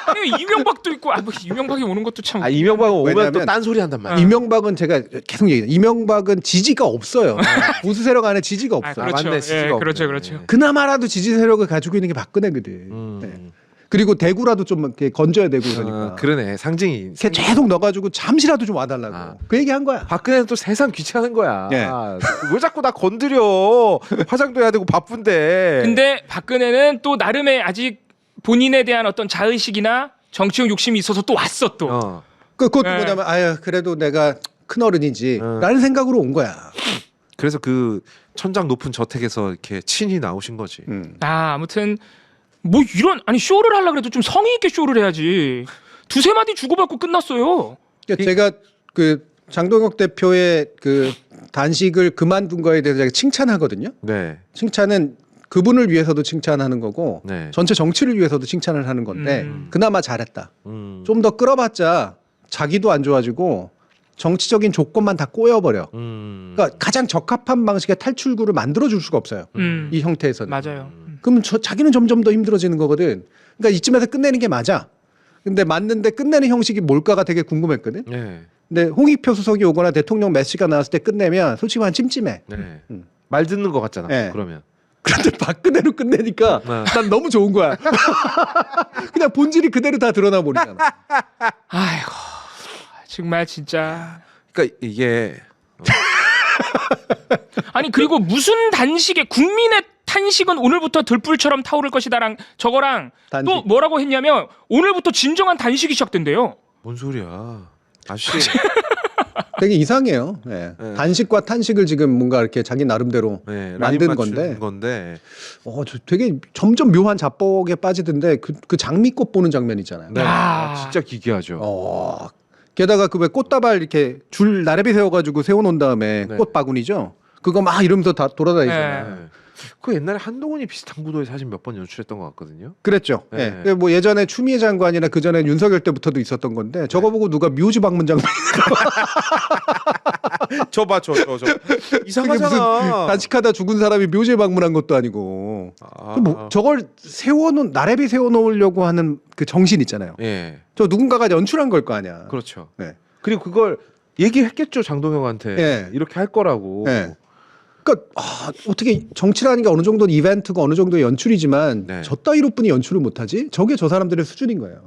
아니, 이명박도 있고 뭐 이명박이 오는 것도 참. 아 이명박은 오면 왜냐면 또 딴소리 한단 말이야. 이명박은 제가 계속 얘기해요. 이명박은 지지가 없어요. 보수 세력 안에 지지가 없어. 아, 그렇죠. 맞네, 지지가 그렇죠, 없네. 그렇죠. 그나마라도 지지 세력을 가지고 있는 게 박근혜거든. 네. 그리고 대구라도 좀 이렇게 건져야 되고 그러니까. 그러네 상징이. 이렇게 계속 넣어가지고 잠시라도 좀 와달라고. 아. 그 얘기한 거야. 박근혜는 또 세상 귀찮은 거야. 예. 왜 자꾸 나 건드려? 화장도 해야 되고 바쁜데. 근데 박근혜는 또 나름의 아직 본인에 대한 어떤 자의식이나 정치적 욕심이 있어서 또 왔어 또. 그것도 네. 뭐냐면 아유 그래도 내가 큰 어른이지라는 생각으로 온 거야. 그래서 그 천장 높은 저택에서 이렇게 친히 나오신 거지. 아무튼 뭐 이런 아니 쇼를 하려고 해도 좀 성의 있게 쇼를 해야지. 두세 마디 주고받고 끝났어요. 그러니까 제가 그 장동혁 대표의 그 단식을 그만둔 거에 대해서 제가 칭찬하거든요. 네. 칭찬은 그분을 위해서도 칭찬하는 거고 네. 전체 정치를 위해서도 칭찬을 하는 건데 그나마 잘했다. 좀 더 끌어봤자 자기도 안 좋아지고 정치적인 조건만 다 꼬여버려. 그러니까 가장 적합한 방식의 탈출구를 만들어줄 수가 없어요. 이 형태에서는. 맞아요. 그럼 자기는 점점 더 힘들어지는 거거든. 그러니까 이쯤에서 끝내는 게 맞아. 근데 맞는데 끝내는 형식이 뭘까가 되게 궁금했거든. 네. 근데 홍익표 수석이 오거나 대통령 메시지가 나왔을 때 끝내면 솔직히 한 찜찜해. 네. 말 듣는 것 같잖아. 네. 그러면. 그런데 박근혜로 끝내니까 난 너무 좋은 거야. 그냥 본질이 그대로 다 드러나 버리잖아. 아이고 정말 진짜. 그러니까 이게 아니 그리고 무슨 단식에 국민의 탄식은 오늘부터 들불처럼 타오를 것이다랑 저거랑 단식. 또 뭐라고 했냐면 오늘부터 진정한 단식이 시작된대요. 뭔 소리야? 아저씨. 되게 이상해요. 네. 네. 단식과 탄식을 지금 뭔가 이렇게 자기 나름대로 네, 만든 라인 건데. 맞추는 건데. 저 되게 점점 묘한 자뻑에 빠지던데 그 장미꽃 보는 장면 있잖아요. 네. 아. 진짜 기괴하죠. 게다가 그 왜 꽃다발 이렇게 줄 나래비 세워가지고 세워놓은 다음에 네. 꽃 바구니죠. 그거 막 이러면서 다 돌아다니잖아요. 네. 네. 그 옛날에 한동훈이 비슷한 구도의 사진 몇 번 연출했던 것 같거든요. 그랬죠. 네. 예. 뭐 예전에 추미애 장관이나 그 전에 윤석열 때부터도 있었던 건데 저거 보고 누가 묘지 방문 장면 저 봐, 저. 그게 무슨 이상하잖아. 단식하다 죽은 사람이 묘지에 방문한 것도 아니고 아, 뭐 저걸 세워놓은 나래비 세워놓으려고 하는 그 정신 있잖아요. 예, 저 누군가가 연출한 걸 거 아니야. 그렇죠. 네. 그리고 그걸 얘기했겠죠 장동혁한테 예. 이렇게 할 거라고. 예. 그러니까 어떻게 정치라는 게 어느 정도는 이벤트가 어느 정도 연출이지만 네. 저 따위로뿐이 연출을 못하지? 저게 저 사람들의 수준인 거예요.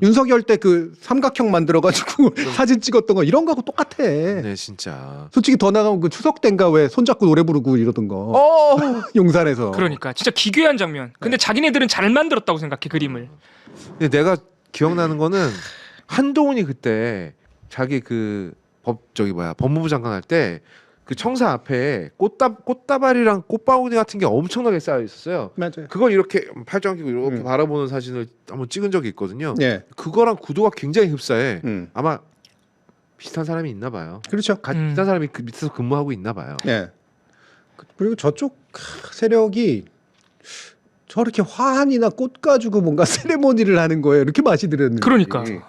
윤석열 때 그 삼각형 만들어가지고 사진 찍었던 거 이런 거하고 똑같아. 네, 진짜. 솔직히 더 나가면 그 추석 땐가 왜 손잡고 노래 부르고 이러던 거 용산에서. 그러니까 진짜 기괴한 장면. 근데 자기네들은 잘 만들었다고 생각해 그림을. 근데 내가 기억나는 거는 한동훈이 그때 자기 그 법무부 장관 할 때 그 청사 앞에 꽃다발이랑 꽃바구니 같은 게 엄청나게 쌓여 있었어요. 맞아요. 그걸 이렇게 팔짱 끼고 이렇게 바라보는 사진을 한번 찍은 적이 있거든요. 예. 그거랑 구도가 굉장히 흡사해. 음. 아마 비슷한 사람이 있나 봐요. 그렇죠. 비슷한 사람이 그 밑에서 근무하고 있나 봐요. 예. 그리고 저쪽 세력이 저렇게 화환이나 꽃 가지고 뭔가 세레모니를 하는 거예요. 이렇게 맛이 들었는데. 그러니까. 그게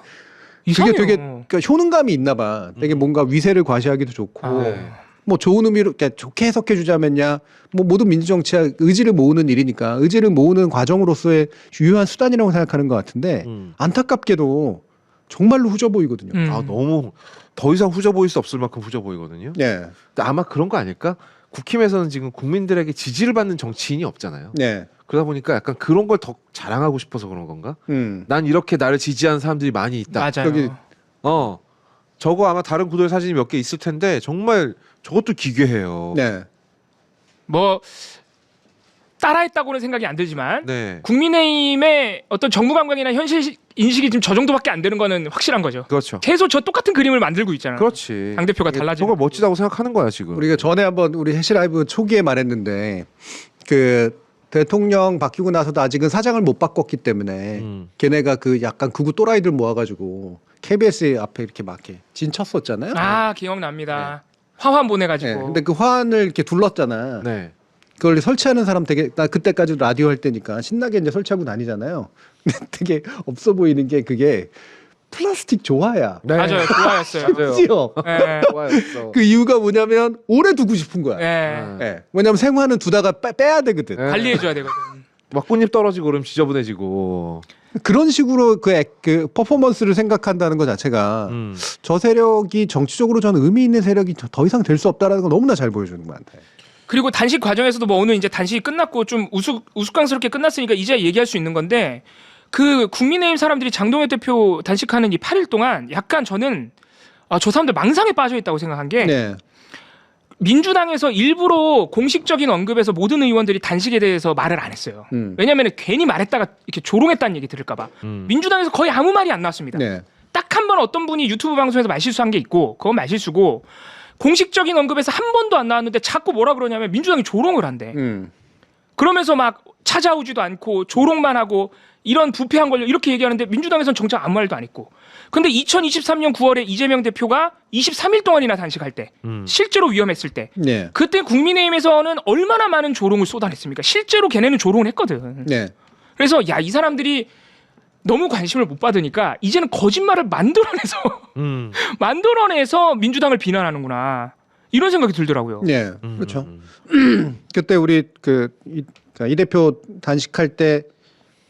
이상해요. 되게 그러니까 효능감이 있나 봐. 되게 뭔가 위세를 과시하기도 좋고. 네. 뭐 좋은 의미로 그러니까 좋게 해석해 주자면야 뭐 모든 민주정치야 의지를 모으는 일이니까 의지를 모으는 과정으로서의 유효한 수단이라고 생각하는 것 같은데 안타깝게도 정말로 후져 보이거든요. 아 너무 더 이상 후져 보일 수 없을 만큼 후져 보이거든요. 네. 근데 아마 그런 거 아닐까? 국힘에서는 지금 국민들에게 지지를 받는 정치인이 없잖아요. 네. 그러다 보니까 약간 그런 걸 더 자랑하고 싶어서 그런 건가? 음. 난 이렇게 나를 지지하는 사람들이 많이 있다. 맞아요. 여기 저거 아마 다른 구도의 사진이 몇 개 있을 텐데 정말 저것도 기괴해요. 네. 뭐 따라했다고는 생각이 안 들지만 네. 국민의힘의 어떤 정부 감각이나 현실 인식이 지금 저 정도밖에 안 되는 거는 확실한 거죠. 그렇죠. 계속 저 똑같은 그림을 만들고 있잖아요. 그렇지. 당대표가 달라지는 저걸 멋지다고 생각하는 거야 지금. 우리가 전에 한번 우리 해시라이브 초기에 말했는데 그 대통령 바뀌고 나서도 아직은 사장을 못 바꿨기 때문에 걔네가 그 약간 극우 또라이들 모아가지고 KBS 앞에 이렇게 막 이렇게 진쳤었잖아요. 아 기억납니다. 화환 보내가지고. 네. 근데 그 화환을 이렇게 둘렀잖아. 네. 그걸 설치하는 사람 되게 나 그때까지 라디오 할 때니까 신나게 이제 설치하고 다니잖아요. 근데 되게 없어 보이는 게 그게 플라스틱 조화야. 네. 맞아요. 좋아했어요. 맞아요. 심지어 네. 좋아했어. 그 이유가 뭐냐면 오래 두고 싶은 거야. 네. 네. 왜냐면 생화는 두다가 빼야 되거든. 네. 관리해줘야 되거든. 막 꽃잎 떨어지고 그러면 지저분해지고. 그런 식으로 그 퍼포먼스를 생각한다는 것 자체가 저 세력이 정치적으로 저는 의미 있는 세력이 더 이상 될 수 없다라는 거 너무나 잘 보여주는 것 같아요. 그리고 단식 과정에서도 뭐 오늘 이제 단식이 끝났고 좀 우스꽝스럽게 끝났으니까 이제 얘기할 수 있는 건데 그 국민의힘 사람들이 장동혁 대표 단식하는 이 8일 동안 약간 저는 저 사람들 망상에 빠져 있다고 생각한 게 네. 민주당에서 일부러 공식적인 언급에서 모든 의원들이 단식에 대해서 말을 안 했어요. 왜냐하면 괜히 말했다가 이렇게 조롱했다는 얘기 들을까 봐. 민주당에서 거의 아무 말이 안 나왔습니다. 네. 딱 한 번 어떤 분이 유튜브 방송에서 말실수한 게 있고 그건 말실수고 공식적인 언급에서 한 번도 안 나왔는데 자꾸 뭐라 그러냐면 민주당이 조롱을 한대. 그러면서 막 찾아오지도 않고 조롱만 하고 이런 부패한 걸 이렇게 얘기하는데 민주당에서는 정작 아무 말도 안 했고. 근데 2023년 9월에 이재명 대표가 23일 동안이나 단식할 때 실제로 위험했을 때 네. 그때 국민의힘에서는 얼마나 많은 조롱을 쏟아냈습니까? 실제로 걔네는 조롱을 했거든. 네. 그래서 야, 이 사람들이 너무 관심을 못 받으니까 이제는 거짓말을 만들어내서 민주당을 비난하는구나. 이런 생각이 들더라고요. 네. 그렇죠. 그때 우리 이 대표 단식할 때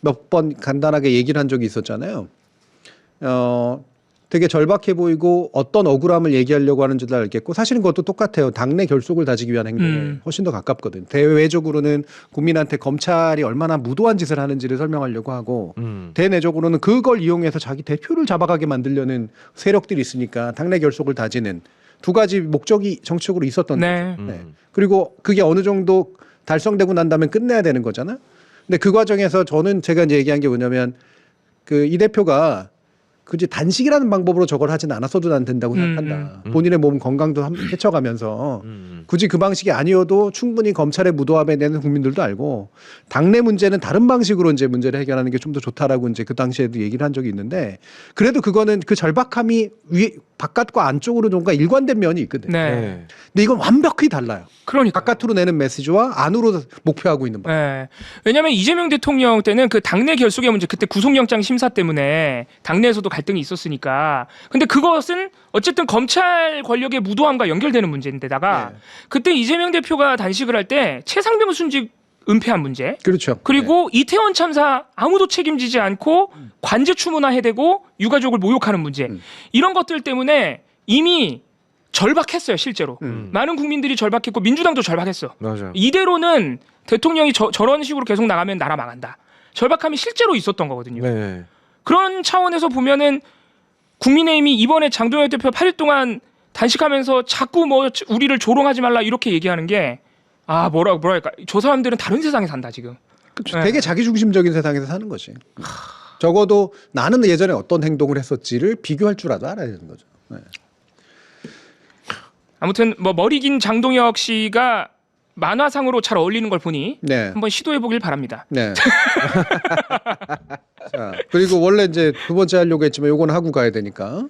몇 번 간단하게 얘기를 한 적이 있었잖아요. 되게 절박해 보이고 어떤 억울함을 얘기하려고 하는 줄 알겠고 사실은 그것도 똑같아요. 당내 결속을 다지기 위한 행동에 훨씬 더 가깝거든. 대외적으로는 국민한테 검찰이 얼마나 무도한 짓을 하는지를 설명하려고 하고 대내적으로는 그걸 이용해서 자기 대표를 잡아가게 만들려는 세력들이 있으니까 당내 결속을 다지는 두 가지 목적이 정치적으로 있었던 네. 거죠. 네. 그리고 그게 어느 정도 달성되고 난 다음에 끝내야 되는 거잖아. 근데 그 과정에서 저는 제가 이제 얘기한 게 뭐냐면 그 이 대표가 굳이 단식이라는 방법으로 저걸 하진 않았어도 난 된다고 생각한다. 본인의 몸 건강도 해쳐가면서 굳이 그 방식이 아니어도 충분히 검찰의 무도함에 대한 국민들도 알고 당내 문제는 다른 방식으로 이제 문제를 해결하는 게 좀 더 좋다라고 이제 그 당시에도 얘기를 한 적이 있는데 그래도 그거는 그 절박함이 바깥과 안쪽으로 뭔가 일관된 면이 있거든. 네. 근데 이건 완벽히 달라요. 그러니까. 바깥으로 내는 메시지와 안으로 목표하고 있는 바. 네. 왜냐하면 이재명 대통령 때는 그 당내 결속의 문제 그때 구속영장 심사 때문에 당내에서도 갈등이 있었으니까 근데 그것은 어쨌든 검찰 권력의 무도함과 연결되는 문제인데다가 그때 이재명 대표가 단식을 할 때 최상병 순직 은폐한 문제 그렇죠. 그리고 이태원 참사 아무도 책임지지 않고 관제 추문화 해대고 유가족을 모욕하는 문제 이런 것들 때문에 이미 절박했어요, 실제로. 많은 국민들이 절박했고 민주당도 절박했어. 맞아요. 이대로는 대통령이 저런 식으로 계속 나가면 나라 망한다. 절박함이 실제로 있었던 거거든요. 네. 그런 차원에서 보면은 국민의힘이 이번에 장동혁 대표 8일 동안 단식하면서 자꾸 뭐 우리를 조롱하지 말라 이렇게 얘기하는 게 뭐랄까 저 사람들은 다른 세상에 산다 지금. 그렇죠. 네. 되게 자기중심적인 세상에서 사는 거지. 적어도 나는 예전에 어떤 행동을 했었지를 비교할 줄라도 알아야 되는 거죠. 네. 아무튼 뭐 머리 긴 장동혁 씨가 만화상으로 잘 어울리는 걸 보니 네. 한번 시도해 보길 바랍니다. 네. 자, 그리고 원래 이제 두 번째 하려고 했지만 요건 하고 가야 되니까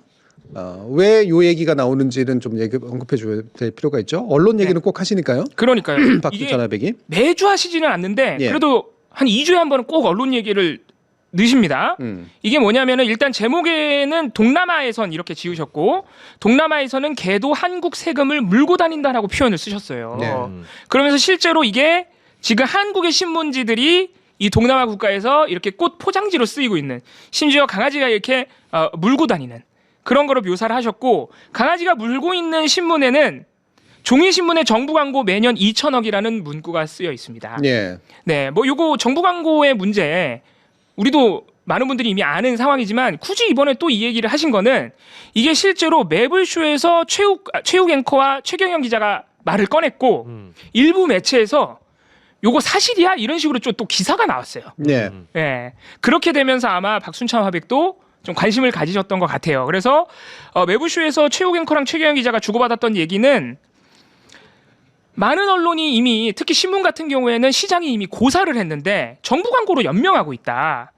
왜 요 얘기가 나오는지는 좀 언급해 줘야 될 필요가 있죠. 언론 얘기는 꼭 하시니까요. 그러니까요. 이게 박수찬 아백이. 매주 하시지는 않는데 예. 그래도 한 2주에 한 번은 꼭 언론 얘기를 넣으십니다. 이게 뭐냐면은 일단 제목에는 동남아에선 이렇게 지으셨고 동남아에서는 개도 한국 세금을 물고 다닌다라고 표현을 쓰셨어요. 네. 그러면서 실제로 이게 지금 한국의 신문지들이 이 동남아 국가에서 이렇게 꽃 포장지로 쓰이고 있는 심지어 강아지가 이렇게 물고 다니는 그런 거로 묘사를 하셨고 강아지가 물고 있는 신문에는 종이신문의 정부 광고 매년 2천억이라는 문구가 쓰여 있습니다. 예. 네, 뭐 요거 정부 광고의 문제 우리도 많은 분들이 이미 아는 상황이지만 굳이 이번에 또 이 얘기를 하신 거는 이게 실제로 매블쇼에서 최욱 앵커와 최경영 기자가 말을 꺼냈고 일부 매체에서 요거 사실이야? 이런 식으로 좀 또 기사가 나왔어요. 네. 예. 그렇게 되면서 아마 박순찬 화백도 좀 관심을 가지셨던 것 같아요. 그래서 매부쇼에서 최욱 앵커랑 최경영 기자가 주고받았던 얘기는 많은 언론이 이미 특히 신문 같은 경우에는 시장이 이미 고사를 했는데 정부 광고로 연명하고 있다.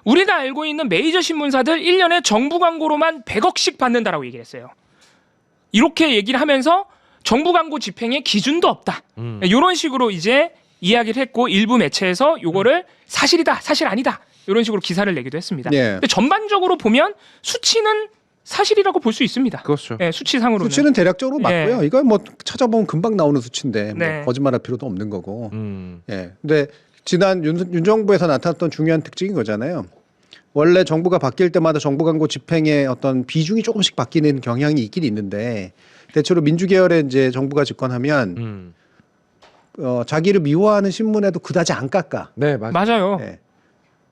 우리가 알고 있는 메이저 신문사들 1년에 정부 광고로만 100억씩 받는다라고 얘기를 했어요. 이렇게 얘기를 하면서 정부 광고 집행에 기준도 없다. 이런 식으로 이제 이야기를 했고 일부 매체에서 요거를 사실이다, 사실 아니다. 이런 식으로 기사를 내기도 했습니다. 예. 근데 전반적으로 보면 수치는 사실이라고 볼 수 있습니다. 그렇죠. 네, 수치상으로는. 수치는 대략적으로 맞고요. 예. 이건 뭐 찾아보면 금방 나오는 수치인데 뭐 네. 거짓말할 필요도 없는 거고. 예. 근데 지난 윤 정부에서 나타났던 중요한 특징인 거잖아요. 원래 정부가 바뀔 때마다 정부 광고 집행의 어떤 비중이 조금씩 바뀌는 경향이 있긴 있는데 대체로 민주계열의 이제 정부가 집권하면 자기를 미워하는 신문에도 그다지 안 깎아. 네, 맞아요. 맞아요. 예.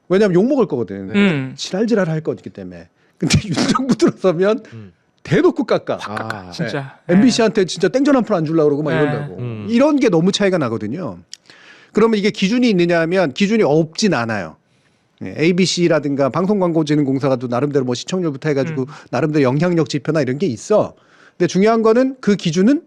왜냐하면 욕 먹을 거거든. 지랄지랄 할 거기 때문에. 근데 윤 정부 들어서면 대놓고 깎아. 아, 진짜. 네. MBC한테 진짜 땡전 한 푼 안 주려고 그러고 막 네. 이런다고. 이런 게 너무 차이가 나거든요. 그러면 이게 기준이 있느냐 하면 기준이 없진 않아요. 예, ABC라든가 방송광고진흥공사가 또 나름대로 뭐 시청률부터 해가지고 나름대로 영향력 지표나 이런 게 있어. 근데 중요한 거는 그 기준은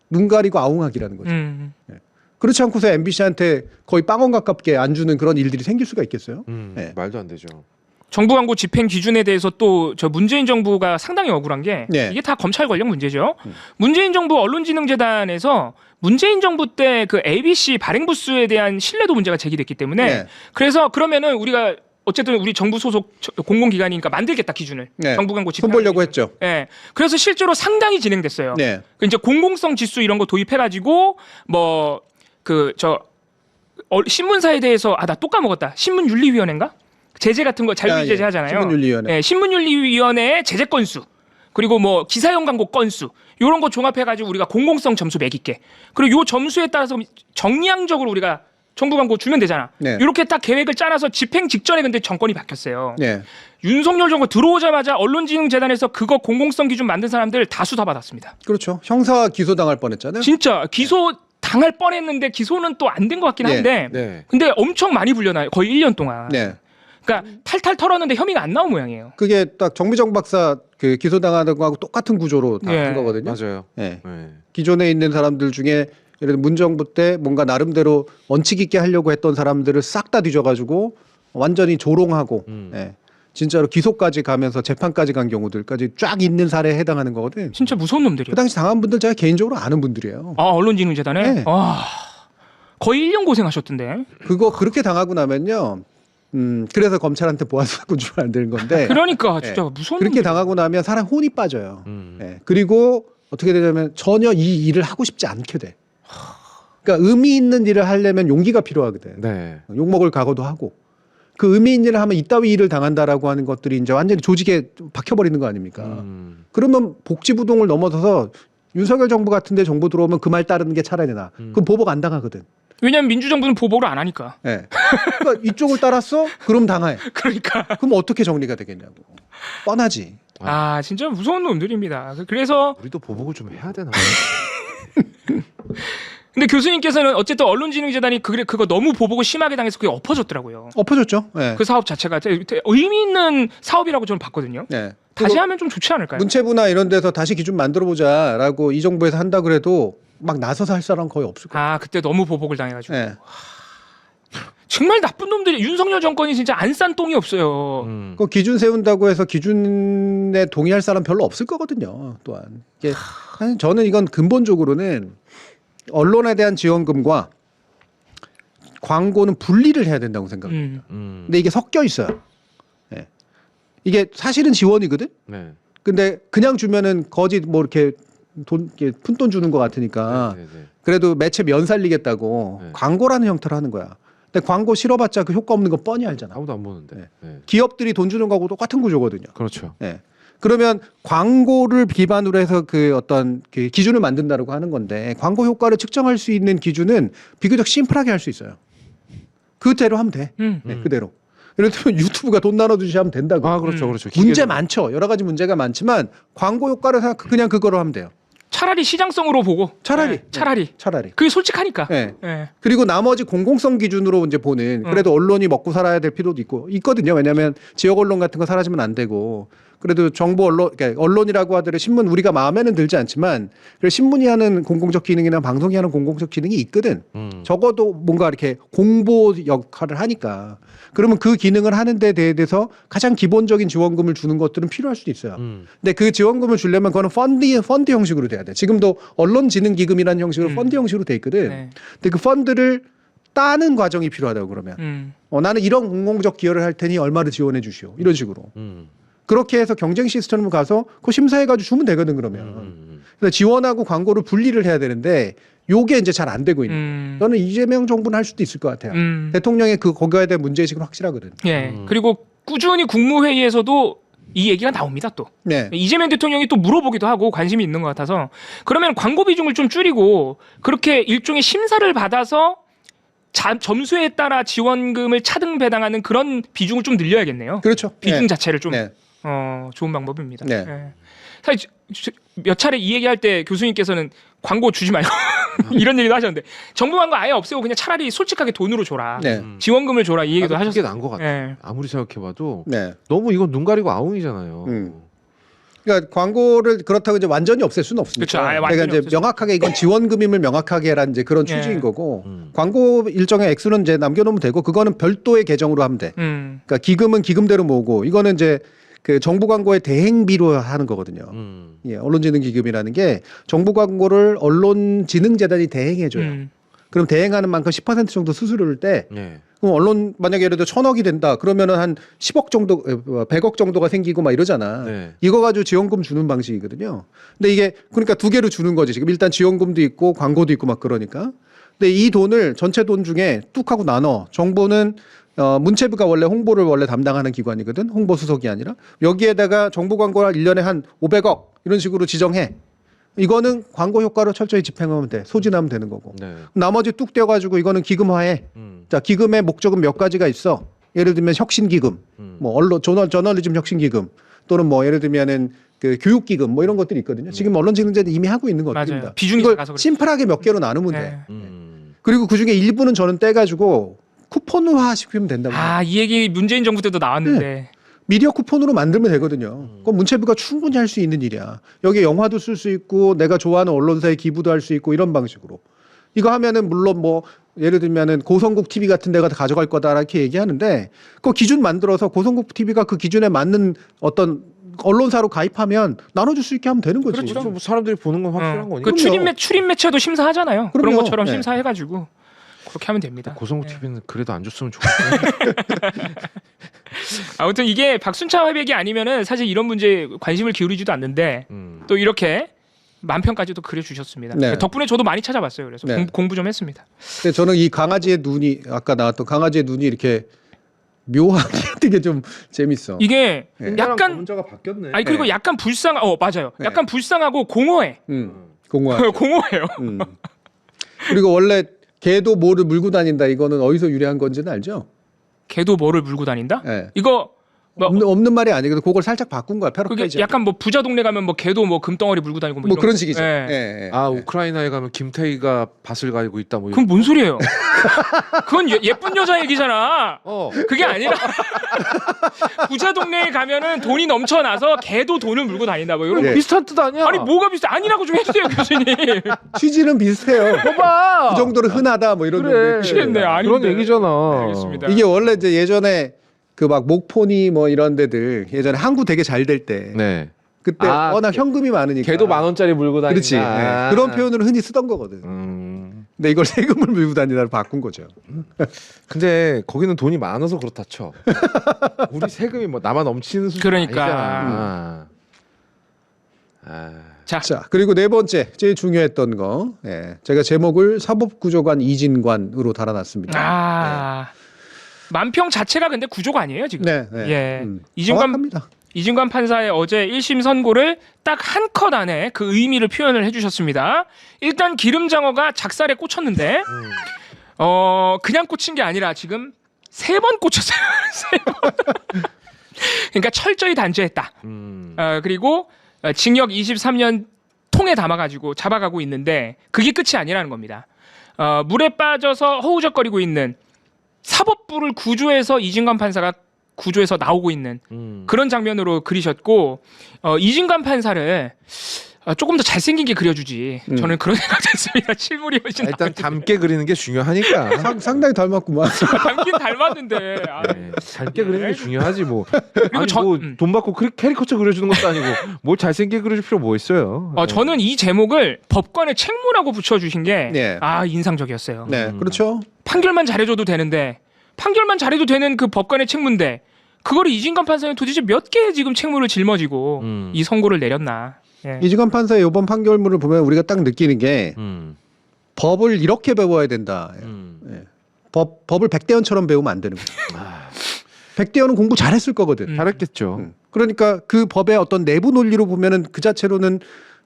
눈 가리고 아웅하기라는 거죠. 예. 그렇지 않고서 MBC한테 거의 빵원 가깝게 안 주는 그런 일들이 생길 수가 있겠어요? 예. 말도 안 되죠. 정부 광고 집행 기준에 대해서 또 저 문재인 정부가 상당히 억울한 게 네. 이게 다 검찰 권력 문제죠. 문재인 정부 언론진흥재단에서 문재인 정부 때 그 ABC 발행 부수에 대한 신뢰도 문제가 제기됐기 때문에 네. 그래서 그러면은 우리가 어쨌든 우리 정부 소속 공공기관이니까 만들겠다 기준을 네. 정부 광고 집행. 손보려고 했죠. 예. 그래서 실제로 상당히 진행됐어요. 네. 그 이제 공공성 지수 이런 거 도입해가지고 뭐 그 신문사에 대해서 나 또 까먹었다. 신문윤리위원회인가? 제재 같은 거 자율 제재 하잖아요. 신문윤리위원회. 예, 신문윤리위원회의 제재 건수 그리고 뭐 기사형 광고 건수 이런 거 종합해가지고 우리가 공공성 점수 매길게. 그리고 요 점수에 따라서 정량적으로 우리가 정부 광고 주면 되잖아. 네. 이렇게 딱 계획을 짜놔서 집행 직전에 근데 정권이 바뀌었어요. 네. 윤석열 정부 들어오자마자 언론진흥재단에서 그거 공공성 기준 만든 사람들 다 수사받았습니다. 그렇죠. 형사 기소 당할 뻔했잖아요. 진짜 기소 당할 뻔했는데 기소는 또 안 된 것 같긴 네. 한데 네. 근데 엄청 많이 불려나요. 거의 1년 동안. 네. 그러니까 탈탈 털었는데 혐의가 안 나온 모양이에요. 그게 딱 정미정 박사 그 기소당하는 거하고 똑같은 구조로 다 예. 한 거거든요. 맞아요. 예. 네. 기존에 있는 사람들 중에 예를 들어 문정부 때 뭔가 나름대로 원칙 있게 하려고 했던 사람들을 싹 다 뒤져가지고 완전히 조롱하고 예. 진짜로 기소까지 가면서 재판까지 간 경우들까지 쫙 있는 사례에 해당하는 거거든. 진짜 무서운 놈들이에요. 그 당시 당한 분들 제가 개인적으로 아는 분들이에요. 언론진흥재단에 네. 거의 1년 고생하셨던데. 그거 그렇게 당하고 나면요. 그래서 검찰한테 보아서 자꾸 주면 안 되는 건데. 그러니까 진짜 예. 무서운 그렇게 놈들. 당하고 나면 사람 혼이 빠져요. 예. 그리고 어떻게 되냐면 전혀 이 일을 하고 싶지 않게 돼. 그러니까 의미 있는 일을 하려면 용기가 필요하거든. 네. 욕먹을 각오도 하고. 그 의미 있는 일을 하면 이따위 일을 당한다라고 하는 것들이 이제 완전히 조직에 박혀버리는 거 아닙니까? 그러면 복지부동을 넘어서서 윤석열 정부 같은데 정부 들어오면 그 말 따르는 게 차라리 나. 그럼 보복 안 당하거든. 왜냐하면 민주정부는 보복을 안 하니까. 예. 그러니까 이쪽을 따랐어? 그럼 당해. 그러니까. 그럼 어떻게 정리가 되겠냐고. 뻔하지. 아 진짜 무서운 놈들입니다. 그래서 우리도 보복을 좀 해야 되나? 근데 교수님께서는 어쨌든 언론진흥재단이 그거 너무 보복을 심하게 당해서 그게 엎어졌더라고요. 엎어졌죠. 예. 그 사업 자체가 되게 의미 있는 사업이라고 저는 봤거든요. 예. 다시 하면 좀 좋지 않을까요? 문체부나 이런 데서 다시 기준 만들어 보자라고 이 정부에서 한다 그래도 막 나서서 할 사람 거의 없을 거예요. 아 그때 너무 보복을 당해가지고 예. 정말 나쁜 놈들이 윤석열 정권이 진짜 안 싼 똥이 없어요. 그 기준 세운다고 해서 기준에 동의할 사람 별로 없을 거거든요. 또한 이게 저는 이건 근본적으로는 언론에 대한 지원금과 광고는 분리를 해야 된다고 생각합니다. 근데 이게 섞여 있어요. 예. 이게 사실은 지원이거든. 네. 근데 그냥 주면은 거짓 뭐 이렇게 이렇게 푼돈 주는 것 같으니까 네, 네, 네. 그래도 매체 면 살리겠다고 네. 광고라는 형태로 하는 거야. 근데 광고 실어봤자 그 효과 없는 거 뻔히 알잖아. 아무도 안 보는데. 네. 기업들이 돈 주는 거하고 똑같은 구조거든요. 그렇죠. 예. 그러면 광고를 기반으로 해서 그 어떤 그 기준을 만든다고 하는 건데 광고 효과를 측정할 수 있는 기준은 비교적 심플하게 할 수 있어요. 그대로 하면 돼. 네, 그대로. 예를 들면 유튜브가 돈 나눠주시 하면 된다고. 아 그렇죠, 그렇죠. 문제 기계로. 많죠. 여러 가지 문제가 많지만 광고 효과를 생각 그냥 그거로 하면 돼요. 차라리 시장성으로 보고 차라리. 네, 차라리 차라리. 그게 솔직하니까. 네. 네. 그리고 나머지 공공성 기준으로 이제 보는 그래도 언론이 먹고 살아야 될 필요도 있거든요. 왜냐하면 지역 언론 같은 거 사라지면 안 되고 그래도 정보 언론, 그러니까 언론이라고 하더라도 신문 우리가 마음에는 들지 않지만 그래도 신문이 하는 공공적 기능이나 방송이 하는 공공적 기능이 있거든. 적어도 뭔가 이렇게 공보 역할을 하니까 그러면 그 기능을 하는 데 대해서 가장 기본적인 지원금을 주는 것들은 필요할 수도 있어요. 근데 그 지원금을 주려면 그거는 펀드 형식으로 돼야 돼. 지금도 언론진흥기금이라는 형식으로 펀드 형식으로 돼 있거든. 네. 근데 그 펀드를 따는 과정이 필요하다고 그러면 나는 이런 공공적 기여를 할 테니 얼마를 지원해 주시오. 이런 식으로. 그렇게 해서 경쟁 시스템으로 가서 그 심사해가지고 주면 되거든 그러면. 그래서 지원하고 광고를 분리를 해야 되는데 요게 이제 잘 안 되고 있는. 저는 이재명 정부는 할 수도 있을 것 같아요. 대통령의 그 거기에 대한 문제의식은 확실하거든. 예. 그리고 꾸준히 국무회의에서도 이 얘기가 나옵니다 또. 네. 이재명 대통령이 또 물어보기도 하고 관심이 있는 것 같아서 그러면 광고 비중을 좀 줄이고 그렇게 일종의 심사를 받아서 점수에 따라 지원금을 차등 배당하는 그런 비중을 좀 늘려야겠네요. 그렇죠. 비중 네. 자체를 좀 네. 좋은 방법입니다. 네. 예. 사실 몇 차례 이 얘기할 때 교수님께서는 광고 주지 말고 이런 얘기도 하셨는데 정부 광고 아예 없애고 그냥 차라리 솔직하게 돈으로 줘라. 네. 지원금을 줘라 이 얘기도 그게 하셨어요. 나은 것 같아. 예. 아무리 생각해봐도 네. 너무 이건 눈 가리고 아웅이잖아요. 그러니까 광고를 그렇다고 이제 완전히 없앨 수는 없으니까. 그렇죠. 아예 그러니까 완전히 이제 없앨 수는 명확하게 이건 지원금임을 명확하게 하라는 이제 그런 예. 취지인 거고 광고 일정의 액수는 이제 남겨놓으면 되고 그거는 별도의 계정으로 하면 돼. 그러니까 기금은 기금대로 모으고 이거는 이제 그 정부 광고의 대행비로 하는 거거든요. 예, 언론진흥기금이라는 게 정부 광고를 언론진흥재단이 대행해줘요. 그럼 대행하는 만큼 10% 정도 수수료를 떼. 네. 그럼 언론 만약에 예를 들어 1,000억이 된다. 그러면은 한 10억 정도, 100억 정도가 생기고 막 이러잖아. 네. 이거 가지고 지원금 주는 방식이거든요. 근데 이게 그러니까 두 개로 주는 거지. 지금 일단 지원금도 있고 광고도 있고 막 그러니까. 근데 이 돈을 전체 돈 중에 뚝 하고 나눠. 정부는 문체부가 원래 담당하는 기관이거든. 홍보수석이 아니라. 여기에다가 정부 광고를 1년에 한 500억 이런 식으로 지정해. 이거는 광고 효과로 철저히 집행하면 돼. 소진하면 되는 거고. 네. 나머지 뚝 떼어가지고 이거는 기금화해. 자, 기금의 목적은 몇 가지가 있어. 예를 들면 혁신기금, 뭐 언론 저널리즘 혁신기금, 또는 뭐 예를 들면은 그 교육기금 뭐 이런 것들이 있거든요. 지금 언론진흥제는 이미 하고 있는 것들입니다. 맞아요. 비중이 이걸 작아서 그래요. 심플하게 몇 개로 나누면 돼. 네. 그리고 그 중에 일부는 저는 떼가지고 쿠폰화 시키면 된다고. 이 얘기 문재인 정부 때도 나왔는데. 네. 미디어 쿠폰으로 만들면 되거든요. 그건 문체부가 충분히 할 수 있는 일이야. 여기 영화도 쓸 수 있고 내가 좋아하는 언론사에 기부도 할 수 있고 이런 방식으로. 이거 하면은 물론 뭐 예를 들면은 고성국 TV 같은 데가 다 가져갈 거다 이렇게 얘기하는데 그 기준 만들어서 고성국 TV가 그 기준에 맞는 어떤 언론사로 가입하면 나눠줄 수 있게 하면 되는 거지. 그렇죠. 뭐 사람들이 보는 건 확실한 거니까. 그 출입 매체도 심사하잖아요. 그런 그럼요. 것처럼 네. 심사해가지고 그렇게 하면 됩니다. 고성국 네. TV는 그래도 안 줬으면 좋겠어요. 아무튼 이게 박순차 회백이 아니면은 사실 이런 문제에 관심을 기울이지도 않는데 또 이렇게 만편까지도 그려주셨습니다. 네. 덕분에 저도 많이 찾아봤어요. 그래서 네. 공부 좀 했습니다. 근데 저는 이 강아지의 눈이 아까 나왔던 강아지의 눈이 이렇게 묘하게 되게 좀 재밌어. 이게 네. 약간 문자가 바뀌었네. 그리고 네. 약간 불쌍 맞아요. 네. 약간 불쌍하고 공허해. 공허하죠. 공허해요. 그리고 원래 개도 뭐를 물고 다닌다 이거는 어디서 유래한 건지는 알죠? 개도 뭐를 물고 다닌다? 네. 이거 뭐 없는 말이 아니거든. 그걸 살짝 바꾼 거야. 그게 패러프레이즈. 약간 뭐 부자 동네 가면 뭐 개도 뭐 금덩어리 물고 다니고 뭐, 뭐 이런 그런 거. 식이죠. 예. 예, 예. 아 우크라이나에 가면 김태희가 밭을 가지고 있다 뭐. 그건 뭔 소리예요? 그건 예쁜 여자 얘기잖아. 어. 그게 아니라 부자 동네에 가면은 돈이 넘쳐나서 개도 돈을 물고 다닌다 뭐 이런 예. 거. 비슷한 뜻 아니야? 아니 뭐가 비슷해? 아니라고 좀 해주세요 교수님. 취지는 비슷해요. 봐봐. 그 정도로 흔하다 뭐 이런 그래. 정도의 미치겠네. 아닌데. 그런 얘기잖아. 알겠습니다. 이게 원래 이제 예전에 그 막 목포니 뭐 이런 데들 예전에 항구 되게 잘 될 때 네. 그때 아, 워낙 현금이 많으니까 걔도 10,000원짜리 물고 다닌다. 그렇지. 예. 그런 표현으로 흔히 쓰던 거거든. 근데 이걸 세금을 물고 다니다로 바꾼 거죠. 근데 거기는 돈이 많아서 그렇다 쳐. 우리 세금이 뭐 나만 넘치는 수준 그러니까. 아니잖아. 자, 자 그리고 네 번째 제일 중요했던 거, 제가 제목을 사법구조관 이진관으로 달아놨습니다. 아 만평 자체가 근데 구조가 아니에요 지금. 네, 예. 정확합니다. 이진관 판사의 어제 1심 선고를 딱 한 컷 안에 그 의미를 표현을 해주셨습니다. 일단 기름장어가 작살에 꽂혔는데 그냥 꽂힌 게 아니라 지금 3번 꽂혔어요. 3번. 그러니까 철저히 단죄했다. 그리고 징역 23년 통에 담아가지고 잡아가고 있는데 그게 끝이 아니라는 겁니다. 물에 빠져서 허우적거리고 있는 사법부를 구조해서 이진관 판사가 구조해서 나오고 있는 그런 장면으로 그리셨고 이진관 판사를 조금 더 잘생긴 게 그려주지. 저는 그런 생각했습니다. 실물이 훨씬 일단 닮게 그리는 게 중요하니까. 상당히 닮았구만. 닮긴 닮았는데. 네, 닮게 그리는 게 중요하지 뭐. 그리고 아니 돈 받고 캐리커처 그려주는 것도 아니고 뭘 잘생기게 그려줄 필요 뭐 있어요. 저는 이 제목을 법관의 책무라고 붙여주신 게 네. 인상적이었어요. 네, 그렇죠. 판결만 잘해줘도 되는데 판결만 잘해도 되는 그 법관의 책무인데 그거를 이진관 판사는 도대체 몇 개의 지금 책무를 짓어지고 이 선고를 내렸나. 예. 이진관 판사의 이번 판결문을 보면 우리가 딱 느끼는 게 법을 이렇게 배워야 된다. 법을 백대현처럼 배우면 안 되는 거예요. 백대현은 공부 잘했을 거거든. 잘했겠죠. 그러니까 그 법의 어떤 내부 논리로 보면은 그 자체로는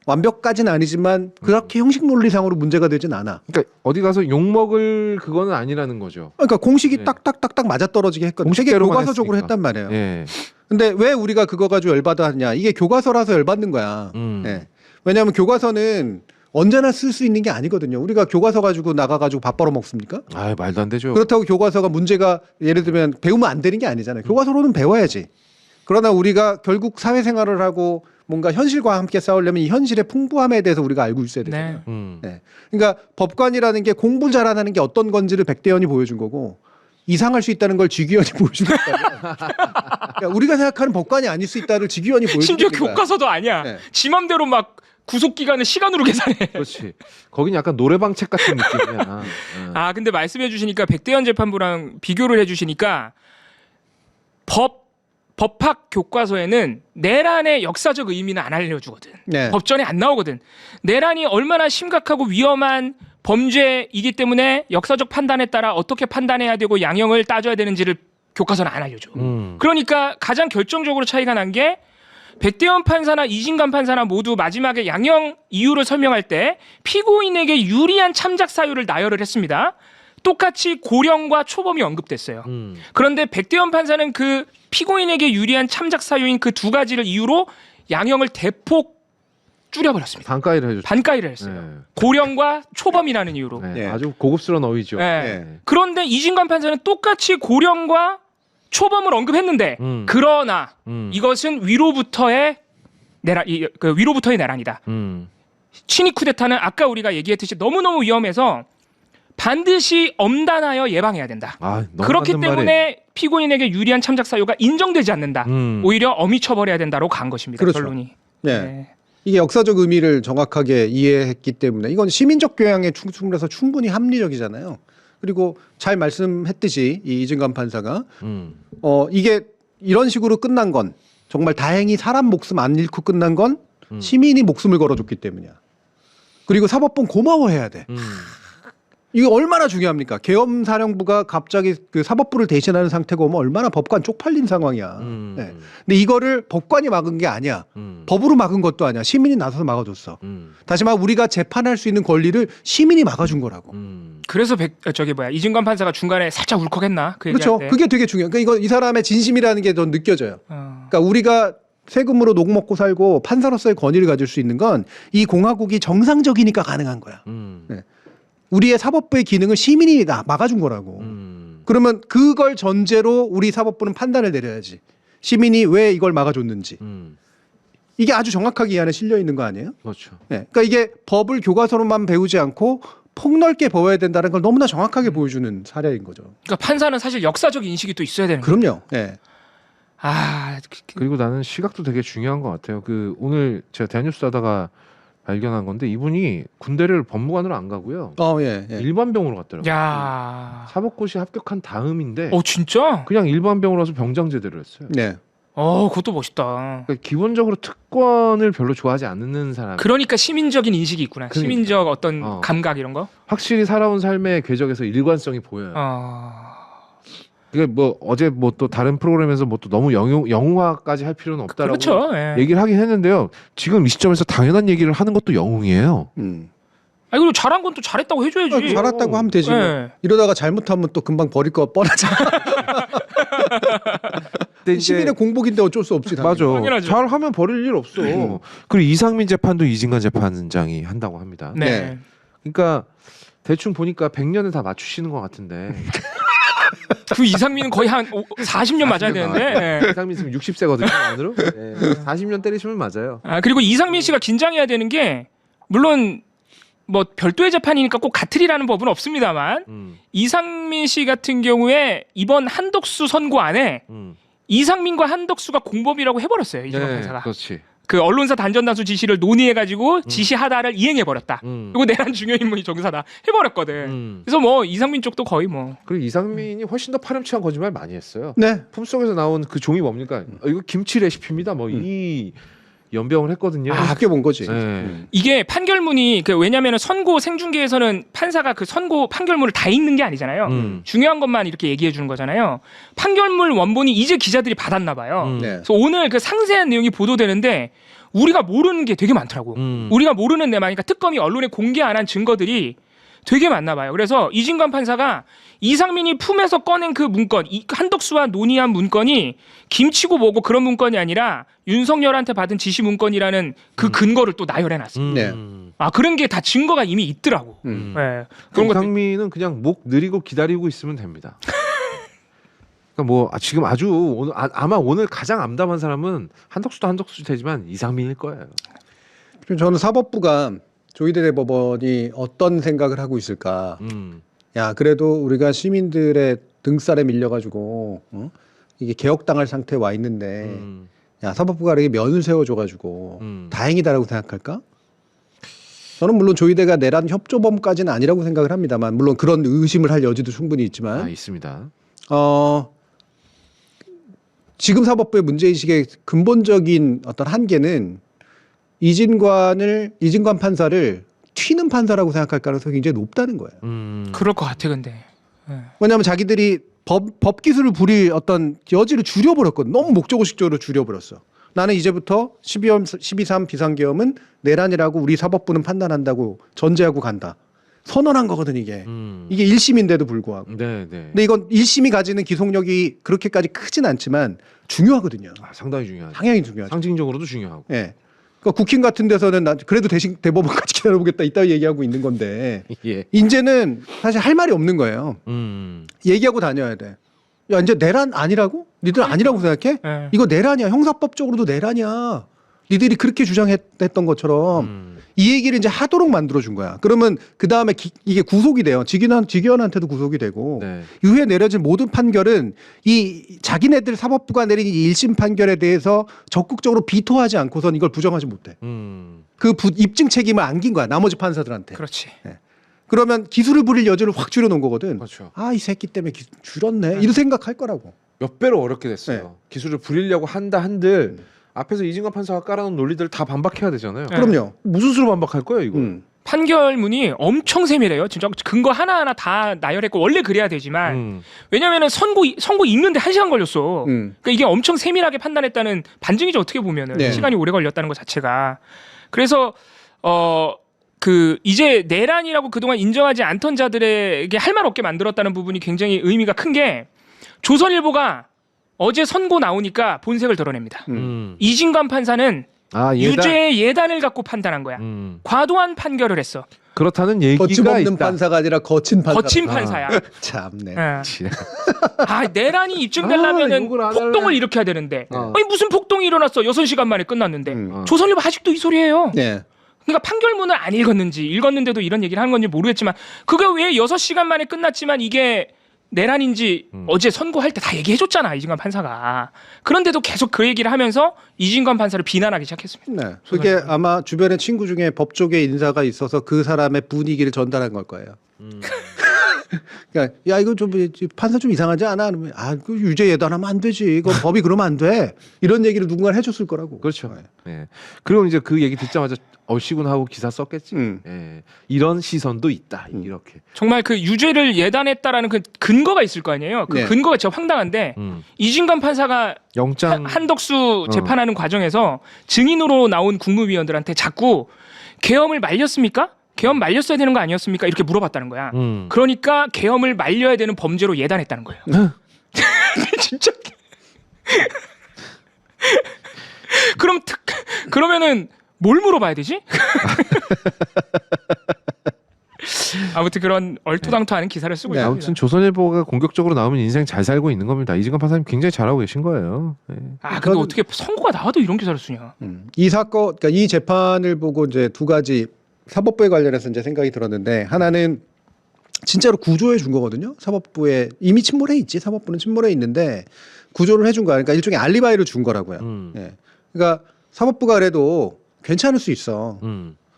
완벽까지는 아니지만 그렇게 형식 논리상으로 문제가 되진 않아. 그러니까 어디 가서 욕 먹을 그거는 아니라는 거죠. 그러니까 공식이 네. 딱딱딱딱 맞아떨어지게 했거든. 되게 공식대로만 교과서적으로 했으니까. 했단 말이에요. 예. 근데 왜 우리가 그거 가지고 열받았냐? 이게 교과서라서 열받는 거야. 왜냐하면 교과서는 언제나 쓸 수 있는 게 아니거든요. 우리가 교과서 가지고 나가가지고 밥 벌어 먹습니까? 아 말도 안 되죠. 그렇다고 교과서가 문제가 예를 들면 배우면 안 되는 게 아니잖아요. 교과서로는 배워야지. 그러나 우리가 결국 사회생활을 하고 뭔가 현실과 함께 싸우려면 이 현실의 풍부함에 대해서 우리가 알고 있어야 되잖아요. 네. 그러니까 법관이라는 게 공부 잘하는 게 어떤 건지를 백대현이 보여준 거고 이상할 수 있다는 걸 지규현이 보여준 거다. 그러니까 우리가 생각하는 법관이 아닐 수 있다를 지규현이 보여준 심지어 거야. 교과서도 아니야. 네. 지 맘대로 막 구속 기간을 시간으로 계산해. 그렇지. 거긴 약간 노래방 책 같은 느낌이야. 근데 말씀해 주시니까 백대현 재판부랑 비교를 해 주시니까 법학 교과서에는 내란의 역사적 의미는 안 알려주거든. 네. 법전에 안 나오거든. 내란이 얼마나 심각하고 위험한 범죄이기 때문에 역사적 판단에 따라 어떻게 판단해야 되고 양형을 따져야 되는지를 교과서는 안 알려줘. 그러니까 가장 결정적으로 차이가 난 게 백대현 판사나 이진관 판사나 모두 마지막에 양형 이유를 설명할 때 피고인에게 유리한 참작 사유를 나열을 했습니다. 똑같이 고령과 초범이 언급됐어요. 그런데 백대현 판사는 그 피고인에게 유리한 참작 사유인 그 두 가지를 이유로 양형을 대폭 줄여버렸습니다. 반가이를 해줬죠. 반가이를 했어요. 네. 고령과 초범이라는 이유로. 네. 네. 아주 고급스러운 어휘죠. 네. 네. 그런데 이진관 판사는 똑같이 고령과 초범을 언급했는데 그러나 이것은 위로부터의 위로부터의 내란이다. 친위 쿠데타는 아까 우리가 얘기했듯이 너무너무 위험해서 반드시 엄단하여 예방해야 된다. 너무 그렇기 맞는 때문에 말이에요. 피고인에게 유리한 참작 사유가 인정되지 않는다. 오히려 엄히 처벌해야 된다로 간 것입니다. 그렇죠. 결론이. 네. 이게 역사적 의미를 정확하게 이해했기 때문에 이건 시민적 교양에 충분해서 충분히 합리적이잖아요. 그리고 잘 말씀했듯이 이 이진관 판사가 이게 이런 식으로 끝난 건 정말 다행히 사람 목숨 안 잃고 끝난 건 시민이 목숨을 걸어줬기 때문이야. 그리고 사법부는 고마워해야 돼. 이게 얼마나 중요합니까? 계엄사령부가 갑자기 그 사법부를 대신하는 상태가 오면 얼마나 법관 쪽팔린 상황이야. 네. 근데 이거를 법관이 막은 게 아니야. 법으로 막은 것도 아니야. 시민이 나서서 막아줬어. 다시 말해 우리가 재판할 수 있는 권리를 시민이 막아준 거라고. 그래서 이진관 판사가 중간에 살짝 울컥했나? 그 그렇죠. 얘기할 때. 그게 되게 중요해. 그러니까 이 사람의 진심이라는 게 더 느껴져요. 어. 그러니까 우리가 세금으로 녹 먹고 살고 판사로서의 권위를 가질 수 있는 건 이 공화국이 정상적이니까 가능한 거야. 네. 우리의 사법부의 기능을 시민이 막아준 거라고. 그러면 그걸 전제로 우리 사법부는 판단을 내려야지. 시민이 왜 이걸 막아줬는지. 이게 아주 정확하게 이 안에 실려 있는 거 아니에요? 그렇죠. 네. 그러니까 이게 법을 교과서로만 배우지 않고 폭넓게 배워야 된다는 걸 너무나 정확하게 보여주는 사례인 거죠. 그러니까 판사는 사실 역사적 인식이 또 있어야 되는 거예요. 그럼요. 네. 그리고 나는 시각도 되게 중요한 것 같아요. 그 오늘 제가 대한뉴스 하다가 발견한 건데 이분이 군대를 법무관으로 안 가고요. 예. 일반병으로 갔더라고요. 야. 사법고시 합격한 다음인데 진짜? 그냥 일반병으로 와서 병장 제대를 했어요. 네. 그것도 멋있다. 그러니까 기본적으로 특권을 별로 좋아하지 않는 사람. 그러니까 시민적인 인식이 있구나. 그러니까. 시민적 어떤 감각 이런 거. 확실히 살아온 삶의 궤적에서 일관성이 보여요. 그게 뭐 어제 뭐 또 다른 프로그램에서 뭐 또 너무 영웅화까지 할 필요는 없다라고 그렇죠. 예. 얘기를 하긴 했는데요. 지금 이 시점에서 당연한 얘기를 하는 것도 영웅이에요. 그리고 잘한 건 또 잘했다고 해줘야지. 잘했다고 하면 되지. 네. 이러다가 잘못하면 또 금방 버릴 거 뻔하잖아. 근데 시민의 공복인데 어쩔 수 없지. 맞아. 당연하죠. 잘하면 버릴 일 없어. 그리고 이상민 재판도 이진관 재판장이 한다고 합니다. 네. 그러니까 대충 보니까 100년을 다 맞추시는 것 같은데. 그 이상민은 거의 한 40년 맞아야 되는데. 네. 이상민 지금 60세거든요. 안으로. 40년 때리시면 맞아요. 그리고 이상민 씨가 긴장해야 되는 게 물론 뭐 별도의 재판이니까 꼭 같으리라는 법은 없습니다만 이상민 씨 같은 경우에 이번 한덕수 선고 안에 이상민과 한덕수가 공범이라고 해버렸어요. 이진관 판사가. 그렇지. 그 언론사 단전단수 지시를 논의해가지고 지시하다를 이행해버렸다. 그리고 내란 중요인물이 정사다 해버렸거든. 그래서 뭐 이상민 쪽도 거의 뭐. 그리고 이상민이 훨씬 더 파렴치한 거짓말 많이 했어요. 네. 품속에서 나온 그 종이 뭡니까? 이거 김치 레시피입니다. 뭐 이 연병을 했거든요. 그렇게 본 거지. 네. 이게 판결문이 왜냐면은 선고 생중계에서는 판사가 그 선고 판결문을 다 읽는 게 아니잖아요. 중요한 것만 이렇게 얘기해 주는 거잖아요. 판결문 원본이 이제 기자들이 받았나 봐요. 네. 그래서 오늘 그 상세한 내용이 보도되는데 우리가 모르는 게 되게 많더라고. 우리가 모르는 내용, 그러니까 특검이 언론에 공개 안 한 증거들이 되게 많나 봐요. 그래서 이진관 판사가 이상민이 품에서 꺼낸 그 문건, 한덕수와 논의한 문건이 김치고 뭐고 그런 문건이 아니라 윤석열한테 받은 지시 문건이라는 그 근거를 또 나열해놨어요. 네. 그런 게 다 증거가 이미 있더라고. 네. 그런 것들. 이상민은 그냥 목 느리고 기다리고 있으면 됩니다. 그러니까 뭐 지금 아주 오늘 아마 오늘 가장 암담한 사람은 한덕수 되지만 이상민일 거예요. 저는 사법부가 조희대 대법원이 어떤 생각을 하고 있을까. 야, 그래도 우리가 시민들의 등살에 밀려가지고 이게 개혁당할 상태에 와 있는데 야, 사법부가 이렇게 면을 세워줘가지고 다행이다라고 생각할까? 저는 물론 조희대가 내란 협조범까지는 아니라고 생각을 합니다만 물론 그런 의심을 할 여지도 충분히 있지만 있습니다. 지금 사법부의 문제의식의 근본적인 어떤 한계는 이진관 판사를 튀는 판사라고 생각할 가능성이 굉장히 높다는 거예요. 그럴 것 같아 근데. 왜냐하면 자기들이 법 기술을 부릴 어떤 여지를 줄여버렸거든. 너무 목적의식적으로 줄여버렸어. 나는 이제부터 12.3 비상계엄은 내란이라고 우리 사법부는 판단한다고 전제하고 간다. 선언한 거거든 이게. 이게 1심인데도 불구하고. 네. 근데 이건 1심이 가지는 기속력이 그렇게까지 크진 않지만 중요하거든요. 상당히 중요하죠. 상당히 중요하죠. 상징적으로도 중요하고. 예. 그러니까 국힘 같은 데서는 난 그래도 대신 대법원까지 기다려보겠다 이따 얘기하고 있는 건데 예. 이제는 사실 할 말이 없는 거예요. 얘기하고 다녀야 돼. 야 이제 내란 아니라고? 니들 아니라고 생각해? 네. 이거 내란이야. 형사법적으로도 내란이야. 니들이 그렇게 주장했던 것처럼 이 얘기를 이제 하도록 만들어준 거야. 그러면 그 다음에 이게 구속이 돼요. 직위원한테도 구속이 되고 네. 이후에 내려진 모든 판결은 이 자기네들 사법부가 내린 이 1심 판결에 대해서 적극적으로 비토하지 않고선 이걸 부정하지 못해. 그 입증 책임을 안긴 거야. 나머지 판사들한테. 그렇지. 네. 그러면 기술을 부릴 여지를 확 줄여놓은 거거든. 그렇죠. 이 새끼 때문에 줄였네. 이런 생각할 거라고. 몇 배로 어렵게 됐어요. 네. 기술을 부리려고 한들 앞에서 이진관 판사가 깔아놓은 논리들 다 반박해야 되잖아요. 네. 그럼요. 무슨 수로 반박할 거예요 이거? 판결문이 엄청 세밀해요. 진짜 근거 하나하나 다 나열했고 원래 그래야 되지만 왜냐면은 선고 읽는데 1시간 걸렸어. 그러니까 이게 엄청 세밀하게 판단했다는 반증이죠. 어떻게 보면은 네. 시간이 오래 걸렸다는 것 자체가. 그래서 이제 내란이라고 그동안 인정하지 않던 자들에게 할 말 없게 만들었다는 부분이 굉장히 의미가 큰 게 조선일보가 어제 선고 나오니까 본색을 드러냅니다. 이진관 판사는 유죄의 예단을 갖고 판단한 거야. 과도한 판결을 했어. 그렇다는 얘기가 거침없는 있다. 판사가 아니라 거친 판사. 거친 판사야. 참네. 내란이 입증되려면은 욕을 안 폭동을 할래. 일으켜야 되는데 아니 무슨 폭동이 일어났어. 6시간 만에 끝났는데 음. 조선일보 아직도 이 소리예요. 네. 그러니까 판결문을 안 읽었는데도 이런 얘기를 하는 건지 모르겠지만 그게 왜 6시간 만에 끝났지만 이게 내란인지 어제 선고할 때 다 얘기해줬잖아. 이진관 판사가. 그런데도 계속 그 얘기를 하면서 이진관 판사를 비난하기 시작했습니다. 네. 그게 아마 주변에 친구 중에 법조계 인사가 있어서 그 사람의 분위기를 전달한 걸 거예요. 그러니까 야 이거 좀 판사 좀 이상하지 않아? 그러면 그 유죄 예단하면 안 되지. 이거 법이 그러면 안 돼. 이런 얘기를 누군가 해줬을 거라고. 그렇죠. 네. 예. 그리고 이제 그 얘기 듣자마자 얼씨군 하고 기사 썼겠지. 예. 이런 시선도 있다. 이렇게. 정말 그 유죄를 예단했다라는 그 근거가 있을 거 아니에요. 그 네. 근거가 진짜 황당한데 이진관 판사가 영장 한덕수 재판하는 과정에서 증인으로 나온 국무위원들한테 자꾸 계엄을 말렸습니까? 계엄 말렸어야 되는 거 아니었습니까? 이렇게 물어봤다는 거야. 그러니까 계엄을 말려야 되는 범죄로 예단했다는 거예요. 진짜. 그러면은 뭘 물어봐야 되지? 아무튼 그런 얼토당토하는 기사를 쓰고 있습니다. 아무튼 조선일보가 공격적으로 나오면 인생 잘 살고 있는 겁니다. 이진관 판사님 굉장히 잘하고 계신 거예요. 예. 근데 어떻게 선고가 나와도 이런 기사를 쓰냐? 이 사건, 그러니까 이 재판을 보고 이제 두 가지 사법부에 관련해서 이제 생각이 들었는데 하나는 진짜로 구조해 준 거거든요. 사법부에 이미 침몰해 있지. 사법부는 침몰해 있는데 구조를 해준 거야. 그러니까 일종의 알리바이를 준 거라고요. 예. 그러니까 사법부가 그래도 괜찮을 수 있어.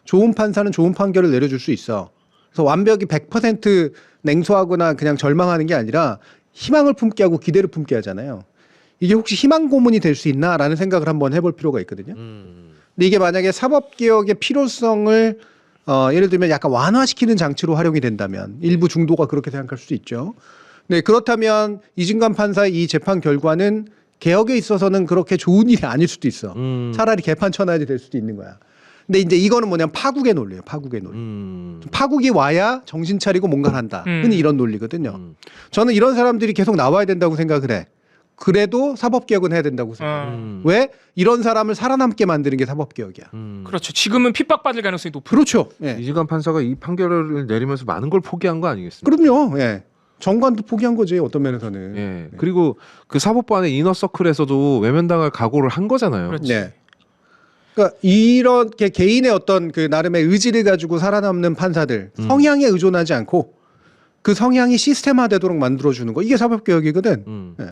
좋은 판사는 좋은 판결을 내려줄 수 있어. 그래서 완벽히 100% 냉소하거나 그냥 절망하는 게 아니라 희망을 품게 하고 기대를 품게 하잖아요. 이게 혹시 희망 고문이 될 수 있나라는 생각을 한번 해볼 필요가 있거든요. 근데 이게 만약에 사법개혁의 필요성을 예를 들면 약간 완화시키는 장치로 활용이 된다면 일부 중도가 그렇게 생각할 수도 있죠. 네, 그렇다면 이진관 판사의 이 재판 결과는 개혁에 있어서는 그렇게 좋은 일이 아닐 수도 있어. 차라리 개판 쳐놔야지 될 수도 있는 거야. 근데 이제 이거는 뭐냐면 파국의 논리예요. 파국의 논리. 파국이 와야 정신 차리고 뭔가를 한다. 흔히 이런 논리거든요. 저는 이런 사람들이 계속 나와야 된다고 생각을 해. 그래도 사법개혁은 해야 된다고 생각해요. 왜? 이런 사람을 살아남게 만드는 게 사법개혁이야. 그렇죠. 지금은 핍박받을 가능성이 높은. 그렇죠. 예. 이진관 판사가 이 판결을 내리면서 많은 걸 포기한 거 아니겠습니까? 그럼요. 예. 정관도 포기한 거지 어떤 면에서는. 예. 그리고 그 사법부 안에 이너서클에서도 외면당할 각오를 한 거잖아요. 그렇지. 네. 그러니까 이렇게 개인의 어떤 그 나름의 의지를 가지고 살아남는 판사들 성향에 의존하지 않고 그 성향이 시스템화되도록 만들어주는 거 이게 사법개혁이거든. 예.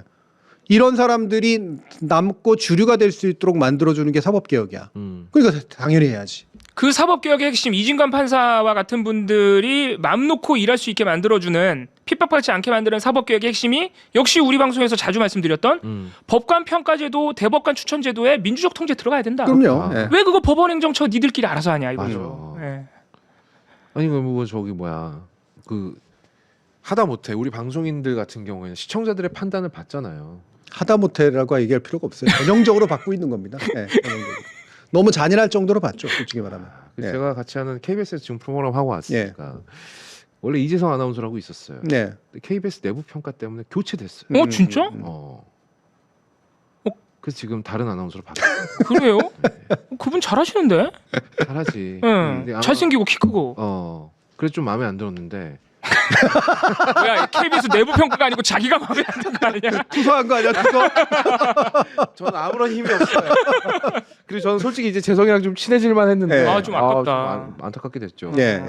이런 사람들이 남고 주류가 될 수 있도록 만들어주는 게 사법개혁이야. 그러니까 당연히 해야지. 그 사법개혁의 핵심 이진관 판사와 같은 분들이 마음 놓고 일할 수 있게 만들어주는 핍박받지 않게 만드는 사법개혁의 핵심이 역시 우리 방송에서 자주 말씀드렸던 법관 평가제도 대법관 추천제도에 민주적 통제 들어가야 된다. 그럼요. 예. 왜 그거 법원행정처 니들끼리 알아서 하냐 이거죠. 맞아. 예. 아니 뭐 저기 뭐야 그 하다 못해 우리 방송인들 같은 경우에는 시청자들의 판단을 받잖아요. 하다못해라고 얘기할 필요가 없어요. 전형적으로 받고 있는 겁니다. 네, 전형적으로. 너무 잔인할 정도로 봤죠, 솔직히 말하면. 그래서 네. 제가 같이 하는 KBS에서 지금 프로그램 하고 왔으니까 원래 이재성 아나운서라고 있었어요. 네. 근데 KBS 내부 평가 때문에 교체됐어요. 진짜? 그래서 지금 다른 아나운서로 바뀌었어요. 그래요? 그분 잘하시는데? 잘하지. 응. 근데 아마- 잘생기고 키 크고. 그래서 좀 마음에 안 들었는데 뭐야 KBS 내부 평가가 아니고 자기가 마음에 안 드는 거 아니냐? 투서한 거 아니야, 투서? 저는 아무런 힘이 없어요. 그리고 저는 솔직히 이제 재성이랑 좀 친해질만 했는데 네. 좀 아깝다. 좀 안타깝게 됐죠. 네.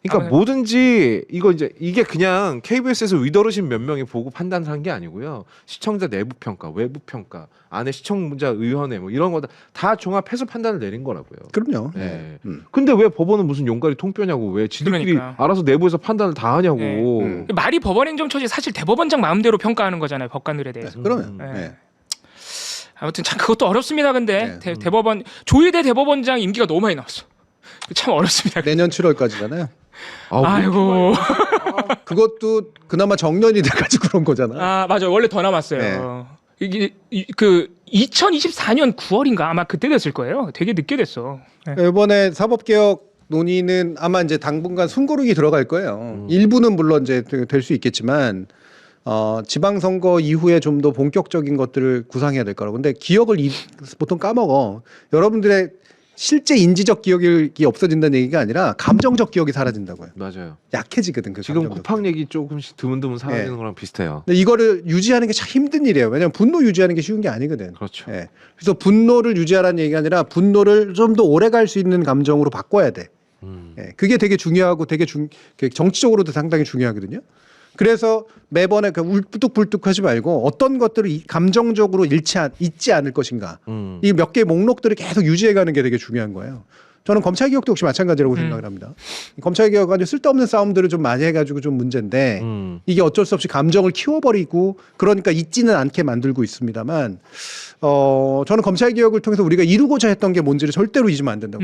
그러니까 뭐든지 이게 그냥 KBS에서 위더르신 몇 명이 보고 판단을 한 게 아니고요. 시청자 내부 평가, 외부 평가, 안에 시청자 의원회 뭐 이런 거 다 종합해서 판단을 내린 거라고요. 그럼요. 네. 네. 근데 왜 법원은 무슨 용가리 통뼈냐고 왜 지들끼리 그러니까. 알아서 내부에서 판단을 다 하냐고. 네. 말이 법원행정처지 사실 대법원장 마음대로 평가하는 거잖아요 법관들에 대해서. 그러면. 네. 네. 아무튼 참 그것도 어렵습니다. 근데 네. 대법원 조희대 대법원장 임기가 너무 많이 나왔어. 참 어렵습니다. 내년 7월까지잖아요. 아이고. 그것도 그나마 정년이 돼가지고 그런 거잖아. 아 맞아. 원래 더 남았어요. 네. 이게 그 2024년 9월인가 아마 그때 됐을 거예요. 되게 늦게 됐어. 네. 이번에 사법개혁 논의는 아마 이제 당분간 숨고르기 들어갈 거예요. 일부는 물론 이제 될 수 있겠지만 지방선거 이후에 좀 더 본격적인 것들을 구상해야 될 거라고. 근데 기억을 보통 까먹어. 여러분들의 실제 인지적 기억이 없어진다는 얘기가 아니라 감정적 기억이 사라진다고요. 맞아요. 약해지거든. 그 지금 감정적 쿠팡 얘기 조금씩 드문드문 사라지는 네. 거랑 비슷해요. 근데 이거를 유지하는 게 참 힘든 일이에요. 왜냐하면 분노 유지하는 게 쉬운 게 아니거든. 그렇죠. 예. 그래서 분노를 유지하라는 얘기가 아니라 분노를 좀 더 오래 갈 수 있는 감정으로 바꿔야 돼. 예. 그게 되게 중요하고 되게 정치적으로도 상당히 중요하거든요. 그래서 매번에 그 울뚝불뚝하지 말고 어떤 것들을 감정적으로 잊지 않을 것인가. 이 몇 개의 목록들을 계속 유지해가는 게 되게 중요한 거예요. 저는 검찰개혁도 역시 마찬가지라고 생각을 합니다. 검찰개혁 아주 쓸데없는 싸움들을 좀 많이 해가지고 좀 문제인데 이게 어쩔 수 없이 감정을 키워버리고 그러니까 잊지는 않게 만들고 있습니다만 저는 검찰개혁을 통해서 우리가 이루고자 했던 게 뭔지를 절대로 잊으면 안 된다고.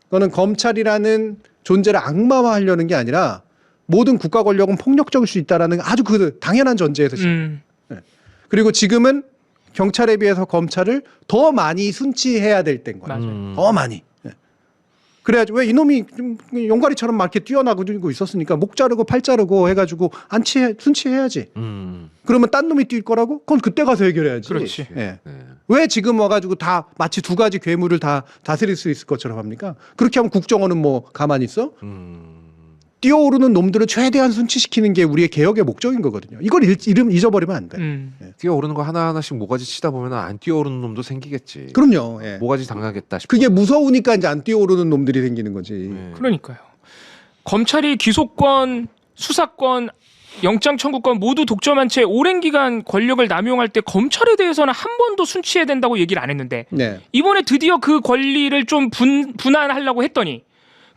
그거는 검찰이라는 존재를 악마화하려는 게 아니라 모든 국가 권력은 폭력적일 수 있다라는 아주 그 당연한 전제에서 그리고 지금은 경찰에 비해서 검찰을 더 많이 순치해야 될 때인 거예요. 맞아요. 더 많이. 그래야지 왜 이놈이 좀 용가리처럼 막 이렇게 뛰어나고 있었으니까 목 자르고 팔 자르고 해가지고 순치해야지. 그러면 딴 놈이 뛸 거라고? 그건 그때 가서 해결해야지. 그렇지. 예. 네. 왜 지금 와가지고 다 마치 두 가지 괴물을 다 다스릴 수 있을 것처럼 합니까? 그렇게 하면 국정원은 뭐 가만히 있어? 뛰어오르는 놈들을 최대한 순치시키는 게 우리의 개혁의 목적인 거거든요. 이걸 잊어버리면 안 돼. 뛰어오르는 거 하나하나씩 모가지 치다 보면 안 뛰어오르는 놈도 생기겠지. 그럼요. 예. 모가지 당하겠다 싶어. 그게 무서우니까 이제 안 뛰어오르는 놈들이 생기는 거지. 네. 그러니까요. 검찰이 기소권, 수사권, 영장 청구권 모두 독점한 채 오랜 기간 권력을 남용할 때 검찰에 대해서는 한 번도 순치해야 된다고 얘기를 안 했는데 네. 이번에 드디어 그 권리를 좀 분한하려고 했더니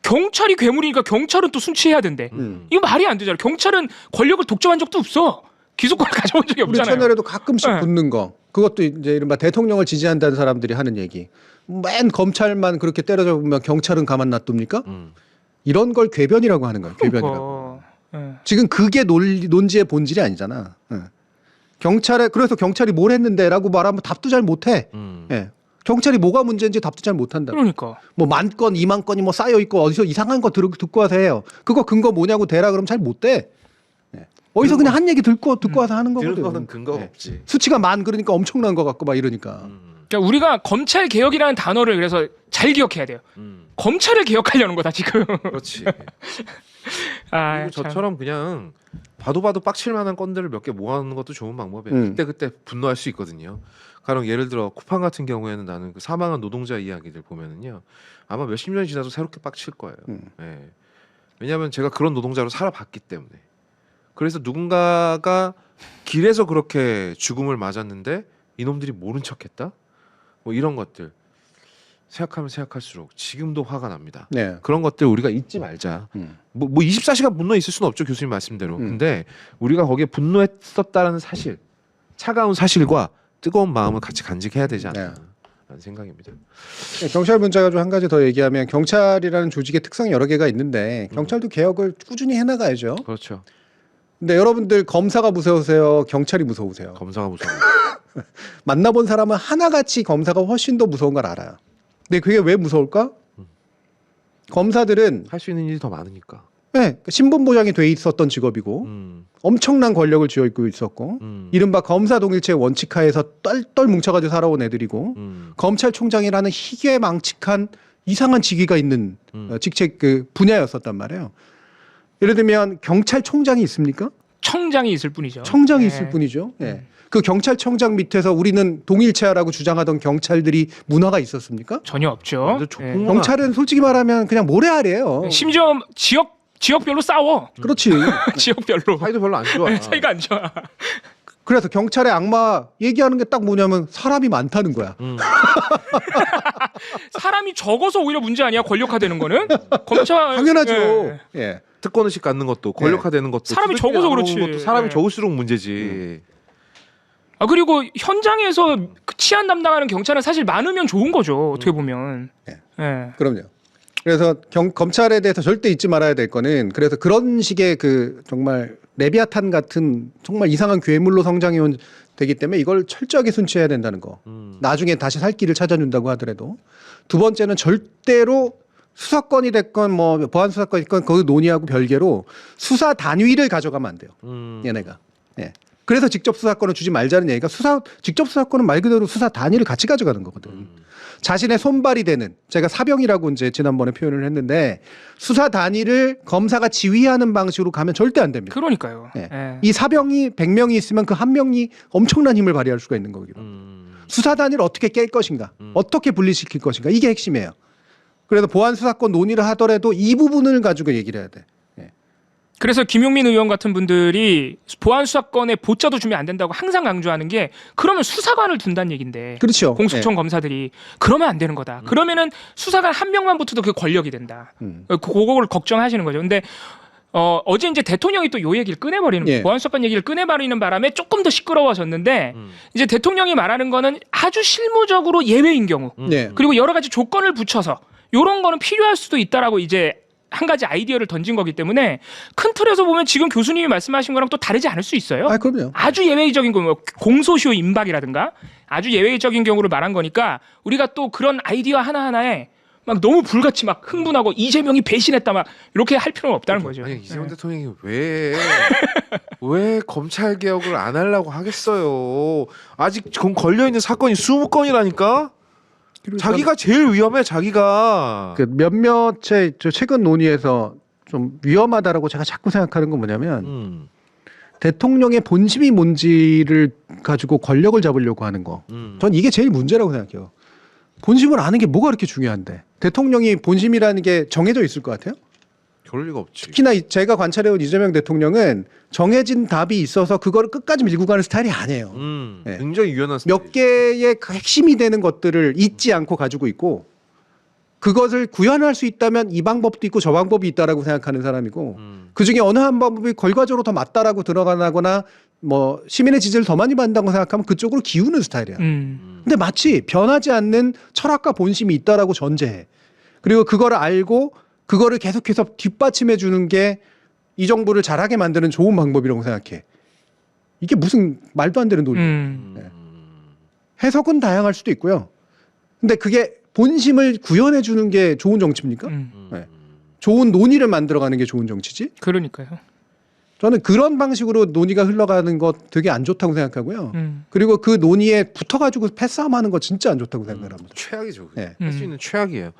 경찰이 괴물이니까 경찰은 또 순치해야 된대. 이거 말이 안 되잖아. 경찰은 권력을 독점한 적도 없어. 기소권을 가져온 적이 우리 없잖아요. 채널에도 가끔씩 네. 붙는 거. 그것도 이제 이른바 대통령을 지지한다는 사람들이 하는 얘기. 맨 검찰만 그렇게 때려잡으면 경찰은 가만 놔둡니까? 이런 걸 궤변이라고 하는 거예요. 궤변이라고. 지금 그게 논지의 본질이 아니잖아. 경찰에 그래서 경찰이 뭘 했는데라고 말하면 답도 잘 못해. 예. 경찰이 뭐가 문제인지 답도 잘 못한다. 그러니까. 뭐 10,000건, 20,000건이 뭐 쌓여 있고 어디서 이상한 거 듣고 와서 해요. 그거 근거 뭐냐고 대라 그러면 잘 못 돼. 예. 어디서 그냥 한 얘기 듣고 와서 하는 거거든. 들은 거는 근거가 예. 없지. 수치가 만 그러니까 엄청난 거 같고 막 이러니까. 그러니까 우리가 검찰 개혁이라는 단어를 그래서 잘 기억해야 돼요. 검찰을 개혁하려는 거다 지금. 그렇지. 아, 그리고 참. 저처럼 그냥 봐도 빡칠 만한 건들을 몇 개 모아놓는 것도 좋은 방법이에요. 그때 분노할 수 있거든요. 가령 예를 들어 쿠팡 같은 경우에는 나는 그 사망한 노동자 이야기들 보면은요 아마 몇십 년이 지나도 새롭게 빡칠 거예요. 예. 왜냐하면 제가 그런 노동자로 살아봤기 때문에. 그래서 누군가가 길에서 그렇게 죽음을 맞았는데 이놈들이 모른 척했다. 뭐 이런 것들 생각하면 생각할수록 지금도 화가 납니다. 네. 그런 것들 우리가 잊지 말자. 뭐 24시간 분노 있을 수는 없죠, 교수님 말씀대로. 근데 우리가 거기에 분노했었다라는 사실, 차가운 사실과 뜨거운 마음을 같이 간직해야 되지 않나 라는 생각입니다. 경찰 문제가 좀 한 가지 더 얘기하면 경찰이라는 조직의 특성이 여러 개가 있는데 경찰도 개혁을 꾸준히 해나가야죠. 그렇죠. 근데 여러분들 검사가 무서우세요? 경찰이 무서우세요? 검사가 무서워. 만나본 사람은 하나같이 검사가 훨씬 더 무서운 걸 알아요. 근데 그게 왜 무서울까? 검사들은 할 수 있는 일이 더 많으니까. 네, 신분 보장이 돼 있었던 직업이고 엄청난 권력을 쥐어입고 있었고 이른바 검사 동일체의 원칙하에서 똘똘 뭉쳐가지고 살아온 애들이고 검찰총장이라는 희귀망측한 이상한 직위가 있는 직책 그 분야였었단 말이에요. 예를 들면 경찰총장이 있습니까? 청장이 있을 뿐이죠. 청장이 있을 뿐이죠. 예. 그 경찰청장 밑에서 우리는 동일체하라고 주장하던 경찰들이 문화가 있었습니까? 전혀 없죠. 완전 족보구나. 경찰은 솔직히 말하면 그냥 모래알이에요. 심지어 지역별로 싸워. 그렇지. 지역별로. 사이도 별로 안 좋아. 사이가 안 좋아. 그래서 경찰의 악마 얘기하는 게 딱 뭐냐면 사람이 많다는 거야. 사람이 적어서 오히려 문제 아니야? 권력화되는 거는? 검찰 당연하죠. 예. 예. 특권의식 갖는 것도 권력화되는 것도 사람이 투쟁이 적어서 나오는 그렇지. 것도 사람이 네. 적을수록 문제지. 아 그리고 현장에서 그 치안 담당하는 경찰은 사실 많으면 좋은 거죠. 어떻게 보면. 예. 예. 그럼요. 그래서 검찰에 대해서 절대 잊지 말아야 될 거는 그래서 그런 식의 그 정말 레비아탄 같은 정말 이상한 괴물로 성장해 온 되기 때문에 이걸 철저하게 순치해야 된다는 거. 나중에 다시 살 길을 찾아준다고 하더라도 두 번째는 절대로 수사권이 됐건 뭐 보안 수사권이 됐건 그 논의하고 별개로 수사 단위를 가져가면 안 돼요. 얘네가. 예. 그래서 직접 수사권을 주지 말자는 얘기가 직접 수사권은 말 그대로 수사 단위를 같이 가져가는 거거든. 자신의 손발이 되는 제가 사병이라고 이제 지난번에 표현을 했는데 수사 단위를 검사가 지휘하는 방식으로 가면 절대 안 됩니다. 그러니까요. 예. 예. 이 사병이 100명이 있으면 그 한 명이 엄청난 힘을 발휘할 수가 있는 거거든요. 수사 단위를 어떻게 깰 것인가, 어떻게 분리시킬 것인가 이게 핵심이에요. 그래서 보안 수사권 논의를 하더라도 이 부분을 가지고 얘기를 해야 돼. 그래서 김용민 의원 같은 분들이 보안 수사권에 보자도 주면 안 된다고 항상 강조하는 게 그러면 수사관을 둔다는 얘긴데. 그렇죠. 공수처 검사들이 그러면 안 되는 거다. 그러면은 수사관 한 명만 붙어도 그 권력이 된다. 그걸 걱정하시는 거죠. 근데 어제 이제 대통령이 또 요 얘기를 꺼내버리는 예. 보안 수사권 얘기를 꺼내버리는 바람에 조금 더 시끄러워졌는데 이제 대통령이 말하는 거는 아주 실무적으로 예외인 경우 네. 그리고 여러 가지 조건을 붙여서 이런 거는 필요할 수도 있다라고 이제 한 가지 아이디어를 던진 거기 때문에 큰 틀에서 보면 지금 교수님이 말씀하신 거랑 또 다르지 않을 수 있어요. 아, 그럼요. 아주 예외적인 경우, 공소시효 임박이라든가 아주 예외적인 경우를 말한 거니까 우리가 또 그런 아이디어 하나하나에 막 너무 불같이 막 흥분하고 이재명이 배신했다 막 이렇게 할 필요는 없다는 거죠. 아니 이재명 대통령이 왜 검찰 개혁을 안 하려고 하겠어요? 아직 걸려 있는 사건이 20건이라니까. 자기가 제일 위험해. 자기가. 그 몇몇의 저 최근 논의에서 좀 위험하다라고 제가 자꾸 생각하는 건 뭐냐면 대통령의 본심이 뭔지를 가지고 권력을 잡으려고 하는 거. 전 이게 제일 문제라고 생각해요. 본심을 아는 게 뭐가 그렇게 중요한데 대통령이 본심이라는 게 정해져 있을 것 같아요? 그럴 리가 없지. 특히나 제가 관찰해온 이재명 대통령은 정해진 답이 있어서 그거를 끝까지 밀고 가는 스타일이 아니에요. 네. 굉장히 유연한 스타일. 몇 개의 그 핵심이 되는 것들을 잊지 않고 가지고 있고 그것을 구현할 수 있다면 이 방법도 있고 저 방법이 있다라고 생각하는 사람이고 그중에 어느 한 방법이 결과적으로 더 맞다라고 들어가거나 뭐 시민의 지지를 더 많이 받는다고 생각하면 그쪽으로 기우는 스타일이야. 근데 마치 변하지 않는 철학과 본심이 있다라고 전제해. 그리고 그거를 알고 그거를 계속해서 뒷받침해 주는 게 이 정부를 잘하게 만드는 좋은 방법이라고 생각해. 이게 무슨 말도 안 되는 논리예요. 네. 해석은 다양할 수도 있고요. 근데 그게 본심을 구현해 주는 게 좋은 정치입니까? 네. 좋은 논의를 만들어가는 게 좋은 정치지. 그러니까요. 저는 그런 방식으로 논의가 흘러가는 것 되게 안 좋다고 생각하고요. 그리고 그 논의에 붙어가지고 패싸움하는 거 진짜 안 좋다고 생각합니다. 최악이죠. 네. 할 수 있는 최악이에요.